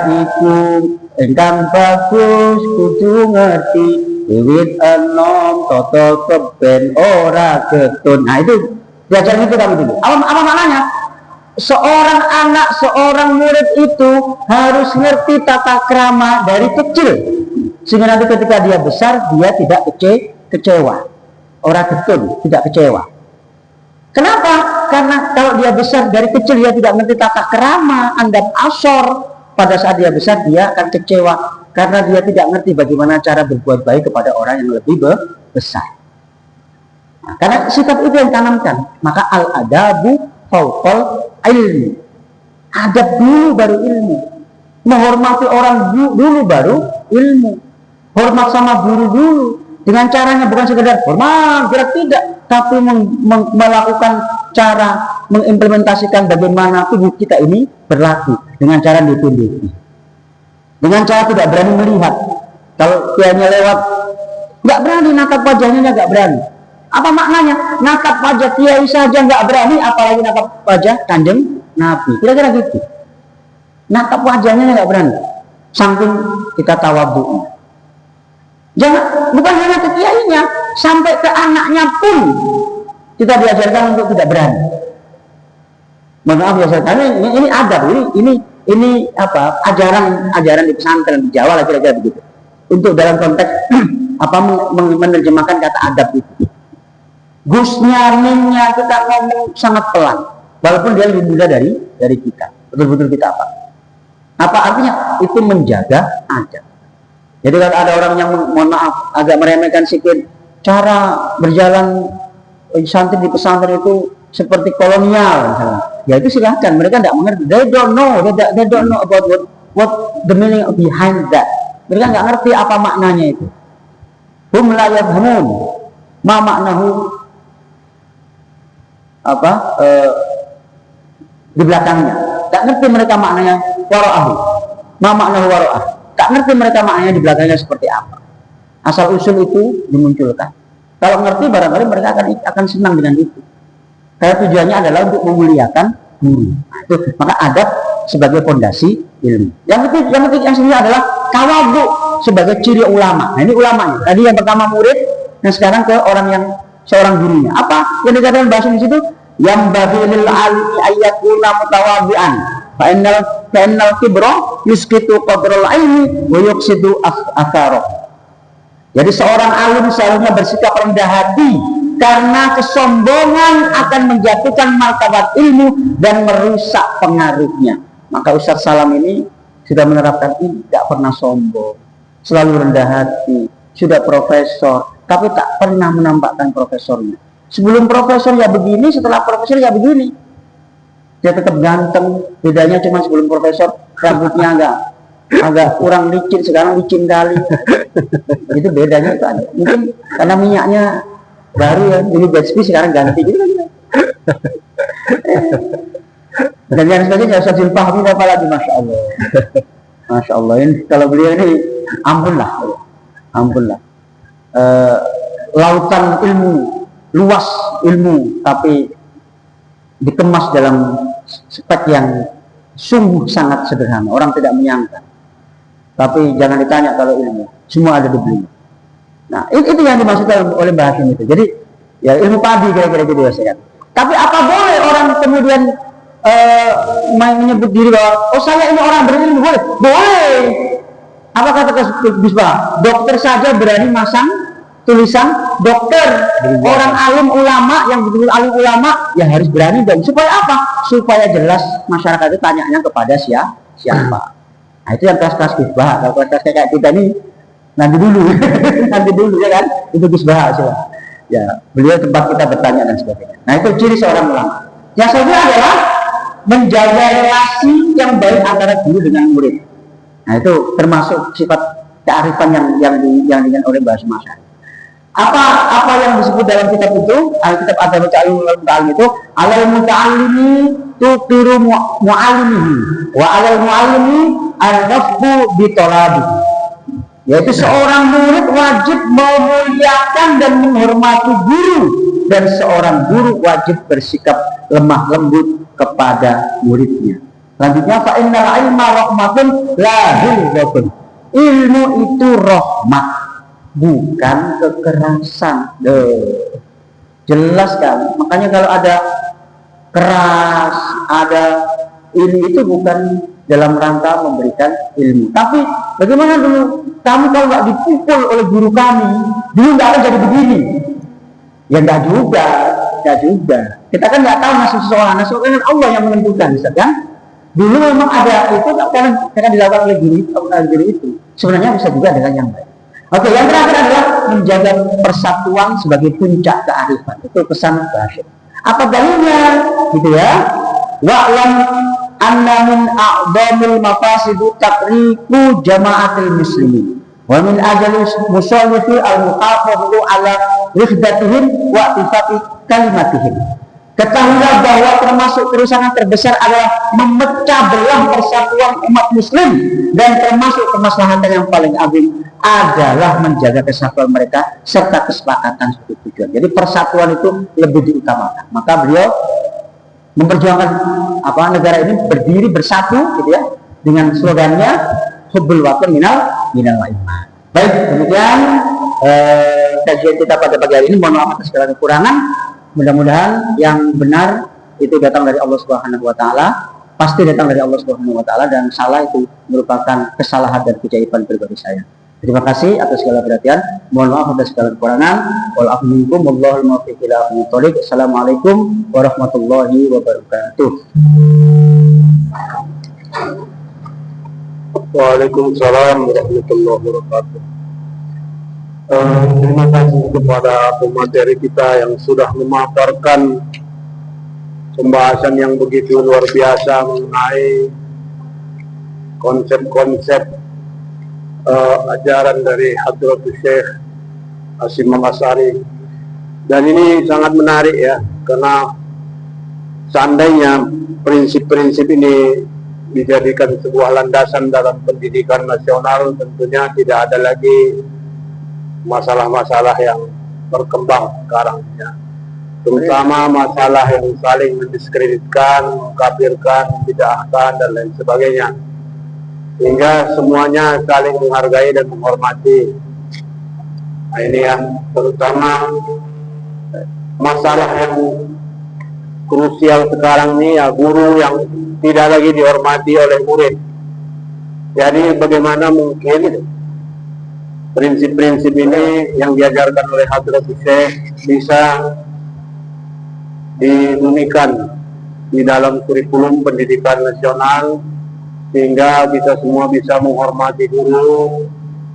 Speaker 2: iku engkang bagus kudu ngerti wiwit enom toto keben ora getun. Nah itu diajarin itu kami dulu. Apa maknanya? Seorang anak, seorang murid itu harus ngerti tata krama dari kecil, sehingga nanti ketika dia besar dia tidak kecewa. Orang getun, tidak kecewa. Kenapa? Karena kalau dia besar dari kecil dia tidak ngerti tata krama, andab asor, pada saat dia besar dia akan kecewa karena dia tidak ngerti bagaimana cara berbuat baik kepada orang yang lebih besar. Nah, karena sikap itu yang tanamkan, maka al-adabu fauqal ilmi. Adab dulu baru ilmu. Menghormati orang dulu baru ilmu. Hormat sama guru dulu. Dengan caranya bukan sekedar hormat, tidak, tapi melakukan cara mengimplementasikan bagaimana tubuh kita ini berlaku dengan cara DP. Dengan cara tidak berani melihat. Kalau kiainya lewat, nggak berani natap wajahnya, nggak berani. Apa maknanya? Natap wajah kiai saja nggak berani, apalagi natap wajah Kanjeng Nabi. Kira-kira gitu. natap wajahnya nggak berani, saking kita tawadhu. Jangan, bukan hanya ke kiainya, sampai ke anaknya pun kita diajarkan untuk tidak berani. Mohon maaf ya, karena ini adab, ini apa, ajaran di pesantren di Jawa lah kira-kira begitu. Untuk dalam konteks apa menerjemahkan kata adab itu. Gusnya, ningnya kita ngomong sangat pelan, walaupun dia lebih muda dari kita. Betul-betul kita apa? Apa artinya? Itu menjaga adab. Jadi kalau ada orang yang mohon maaf agak meremehkan sedikit cara berjalan santri di pesantren itu seperti kolonial misalnya, ya itu silakan, mereka tidak mengerti, they don't know about what the meaning behind that. Mereka nggak ngerti apa maknanya itu. Hum la yafhamun ma maknahu apa di belakangnya. Tak ngerti mereka maknanya wara'ahu. Ma maknahu wara'ah. Tak ngerti mereka maknanya di belakangnya seperti apa. Asal usul itu dimunculkan. Kalau ngerti barangkali mereka akan senang dengan itu. Karena tujuannya adalah untuk memuliakan guru. Nah, itu maka adab sebagai fondasi ilmu. Yang selanjutnya adalah tawadhu sebagai ciri ulama. Nah, ini ulamanya. Tadi yang pertama murid, dan sekarang ke orang yang seorang gurunya. Apa yang dikatakan bahasa di situ? Yang bagi lil alimi ayyakuna mutawadhi'an. Fa innal kibra yusqitu qadral ilmi wa yuqsidu athara. Jadi seorang alim seharusnya bersikap rendah hati karena kesombongan akan menjatuhkan martabat ilmu dan merusak pengaruhnya. Maka Ustaz Salam ini sudah menerapkan ini, tidak pernah sombong, selalu rendah hati, sudah profesor, tapi tak pernah menampakkan profesornya. Sebelum profesor ya begini, setelah profesor ya begini. Dia tetap ganteng, bedanya cuma sebelum profesor rambutnya agak kurang licin, sekarang licin kali. Itu bedanya itu ada. Mungkin karena minyaknya baru ya, ini Gatsby sekarang ganti gitu. Dan yang sebagainya Ustaz Zulfahmi apa lagi, masya Allah. Masya Allah, ini kalau beliau ini ampunlah. Lautan ilmu, luas ilmu, tapi dikemas dalam spek yang sungguh sangat sederhana. Orang tidak menyangka. Tapi jangan ditanya kalau ilmu, semua ada di beliau. Nah, itu yang dimaksudkan oleh bahasa itu. Jadi, ya ilmu padi kira-kira gitu ya saya. Tapi apa boleh orang kemudian menyebut diri bahwa oh saya ini orang berilmu, boleh? Boleh. Apa kata Bisbah? Dokter saja berani masang tulisan dokter. Orang alim ulama yang betul-betul alim ulama ya harus berani dong. Supaya apa? Supaya jelas masyarakat itu tanyanya kepada siapa. Nah, itu yang kelas-kelas Bisbah. Kalau kelas-kelas kayak kita ini nanti dulu ya kan? Itu Bisbah sih. Ya, beliau tempat kita bertanya dan sebagainya. Nah, itu ciri seorang ulama. Yang selanjutnya adalah menjaga relasi yang baik antara guru dengan murid. Nah, itu termasuk sifat kearifan yang dengan oleh bahasa masyarakat. Apa yang disebut dalam kitab itu, kitab Adab Muta'allim itu, alal muta'allimi tuqiru mu'allimihi wa alal mu'allimi al-nafbu bitolabihi. Yaitu seorang murid wajib memuliakan dan menghormati guru, dan seorang guru wajib bersikap lemah lembut kepada muridnya. Selanjutnya, fa innal ilma rahmatun la hilwatun. Ilmu itu rahmat, bukan kekerasan. Jelas kan? Makanya kalau ada keras, ada ini itu bukan dalam rangka memberikan ilmu. Tapi bagaimana dulu? Kamu kalau nggak dipukul oleh guru kami, dulu nggak akan jadi begini. Ya nggak juga. Kita kan nggak tahu nasib seseorang kan Allah yang menentukan, kan? Dulu memang ada itu karena dilakukan oleh guru itu. Sebenarnya bisa juga dengan yang baik. Oke, yang terakhir adalah menjaga persatuan sebagai puncak kearifan. Itu pesan Bashir. Apa dalilnya? Gitu ya. Wa'lam anna min a'dhamil mafasidu taqriqu jama'atil muslimin. Wa min ajali musallifi al-muhafadhu ala rihdatihim wa tifati kalimatihim. Ketahuilah bahwa termasuk kerusakan terbesar adalah memecah belah persatuan umat muslim, dan termasuk kemaslahatan yang paling agung adalah menjaga kesatuan mereka serta kesepakatan suatu tujuan. Jadi persatuan itu lebih diutamakan. Maka beliau memperjuangkan negara ini berdiri bersatu gitu ya, dengan slogannya hubbul watan minal iman. Baik, demikian kajian kita pada pagi hari ini. Mohon maaf atas segala kekurangan. Mudah-mudahan yang benar itu datang dari Allah Subhanahu wa taala, pasti datang dari Allah Subhanahu wa taala, dan salah itu merupakan kesalahan dan keajaiban pribadi saya. Terima kasih atas segala perhatian. Mohon maaf atas segala kekurangan. Wal afu minkum wallahul muwaffiq ila aqwamit thoriq. Assalamualaikum warahmatullahi wabarakatuh.
Speaker 1: Waalaikumsalam warahmatullahi wabarakatuh. Terima kasih kepada pemateri kita yang sudah memaparkan pembahasan yang begitu luar biasa mengenai konsep-konsep ajaran dari Hadratus Syekh Hasyim Al-Asy'ari. Dan ini sangat menarik ya, karena seandainya prinsip-prinsip ini dijadikan sebuah landasan dalam pendidikan nasional, tentunya tidak ada lagi masalah-masalah yang berkembang sekarang ya. Terutama masalah yang saling mendiskreditkan, mengkafirkan, membid'ahkan dan lain sebagainya. Sehingga semuanya saling menghargai dan menghormati. Nah, ini yang terutama masalah yang krusial sekarang ini ya, guru yang tidak lagi dihormati oleh murid. Jadi bagaimana mungkin prinsip-prinsip ini yang diajarkan oleh Hadratus Syekh bisa dibunyikan di dalam kurikulum pendidikan nasional, sehingga kita semua bisa menghormati guru,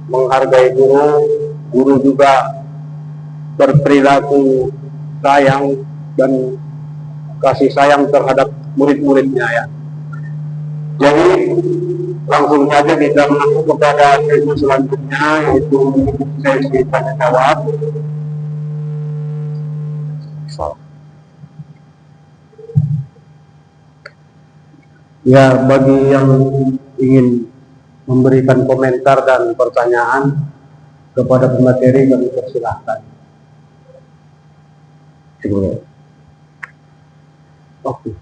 Speaker 1: menghargai guru, guru juga berperilaku sayang dan kasih sayang terhadap murid-muridnya ya. Jadi langsung saja kita masuk kepada sesi selanjutnya, yaitu sesi tanya jawab. Ya, bagi yang ingin memberikan komentar dan pertanyaan kepada pemateri, kami persilahkan. Oke.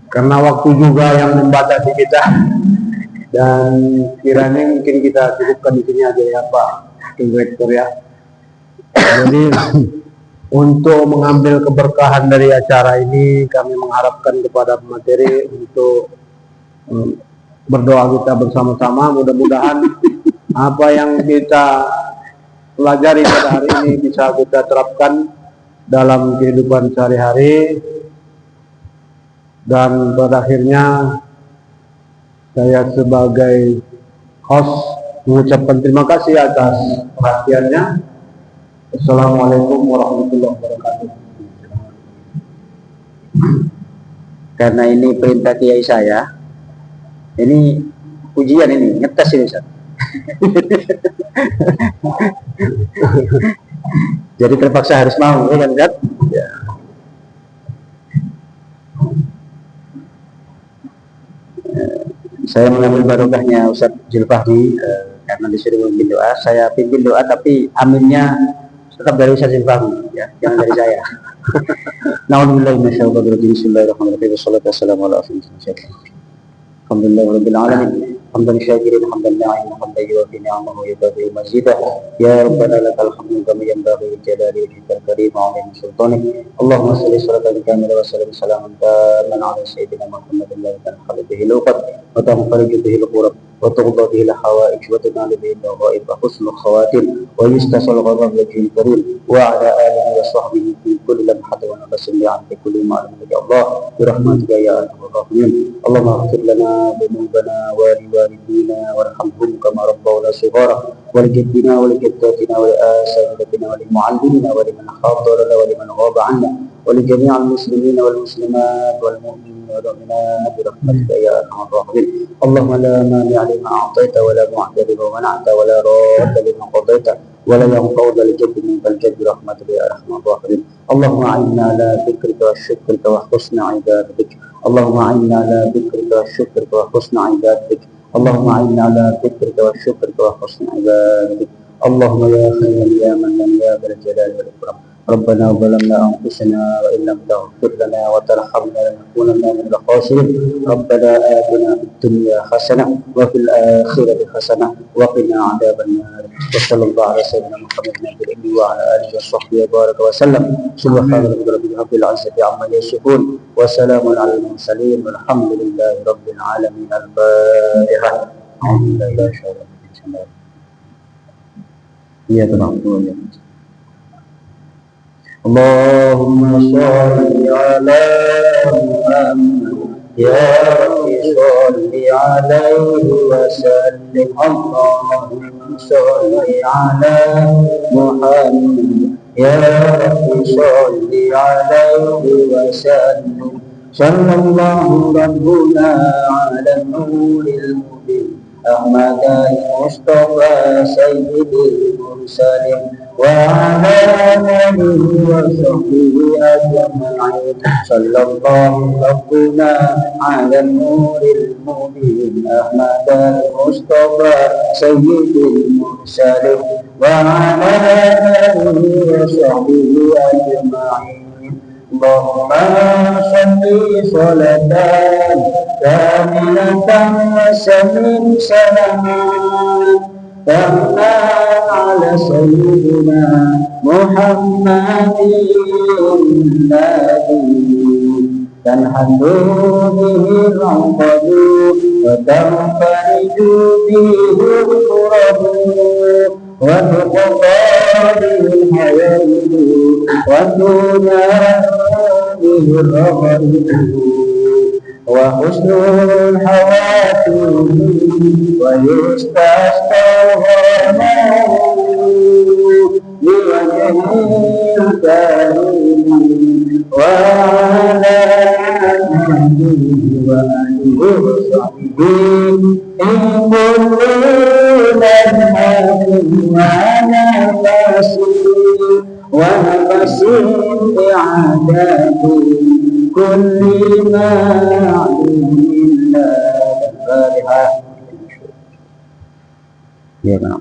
Speaker 1: Karena waktu juga yang membatasi kita, dan kiranya mungkin kita cukupkan di sini aja ya Pak Direktur ya. Jadi untuk mengambil keberkahan dari acara ini, kami mengharapkan kepada pemateri untuk berdoa kita bersama-sama. Mudah-mudahan apa yang kita pelajari pada hari ini bisa kita terapkan dalam kehidupan sehari-hari. Dan pada akhirnya saya sebagai host mengucapkan terima kasih atas perhatiannya. Assalamualaikum warahmatullahi wabarakatuh.
Speaker 2: Karena ini perintah kiai saya, ini ujian, ini ngetes ini Ustaz. Jadi terpaksa harus mau ya kan Ustaz? Ya. Saya mengambil barokahnya Ustaz Zulfahmi karena disuruh memimpin doa. Saya pimpin doa, tapi aminnya tetap dari Ustaz Zulfahmi ya, jangan dari saya. Na'udzubillahi minasyaitonirrajim. Bismillahirrahmanirrahim. Wassalatu wassalamu ala rasulillah. Alhamdulillahirabbil alamin. Hamdan syakirin, hamdan na'imin, hamdan yuwafi ni'amahu wa yukafi mazidah. Ya Rabbana lakal hamdu kama yanbaghi li jalali wajhikal karim wa 'azimi sultanik. Allahumma shalli salatan kamilatan wa sallim salaman taman 'ala sayyidina Muhammadin la tanhalu bihi al-uqad wa tanfariju bihi al-qurab wa tughda bihi al-hawaij wa tunalu bihi al-ghaib wa husnul khawatim wa yustasal ghadab wajhil karim wa 'ala alihi wa sahbihi fi kulli lamhatin wa nafasin bi'an fi kulli ma'lumin ya Allah bi rahmatika ya arhamar rahimin. Allahumma ighfir lana dhunubana wa والدينا وارحمهم كما ربونا صغارا ولجدنا ولجداتنا ولآساتذتنا ولمعلمنا ولمن حاضرنا ولمن غاب عنا ولجميع المسلمين والمسلمات والمؤمنين والمؤمنات برحمتك يا ارحم الراحمين. اللهم لا مانع لما اعطيت ولا معطي لما منعت ولا راد لما قضيت ولا ينفع ذا الجد منك الجد برحمتك يا ارحم الراحمين. اللهم اعنا على ذكرك وشكرك وحسن عبادتك. اللهم اعنا على ذكرك وشكرك وحسن عبادتك. اللهم اعنا على ذكرك وشكرك وحسن عبادتك. اللهم يا خير يا من يا ذا الجلال والاكرام. ربنا ظلمنا أنفسنا وإن لم تغفر لنا وترحمنا لنكونن من الخاسرين ربنا آتنا في الدنيا حسنة وفي الآخرة حسنة وقنا عذاب النار وصلى الله على سيدنا محمد النبي وعلى آله وصحبه وبارك وسلم سبحان ربك رب العزة عما يصفون وسلام على المرسلين والحمد لله رب العالمين. الفاتحة. أعوذ بالله من الشيطان الرجيم. إياك نعبد وإياك نستعين. اللهم صل على محمد يا رب صل عليه وسلم. اللهم صل على محمد يا رب صل عليه وسلم. صلى الله ربنا على النور المبين أحمد المصطفى سيد المرسلين وعلى آله وصحبه أجمعين. صلى الله ربنا على النور المبين أحمد المصطفى سيد المرسلين وعلى آله وصحبه أجمعين. اللهم صل صلاة كاملة وسلم سلاما تامًا على سيدنا محمد الذي تنحل به العقد وتنفرج به الكرب وتقضى به الحوائج وتنال به الرغائب وحسن الحواتم ويستسقى الغمام بوجه كريم وعلى آله وآله وصحبه إن كل لمحة ونفس إعادة كل ما علم الله. الفاتحة. يا رب.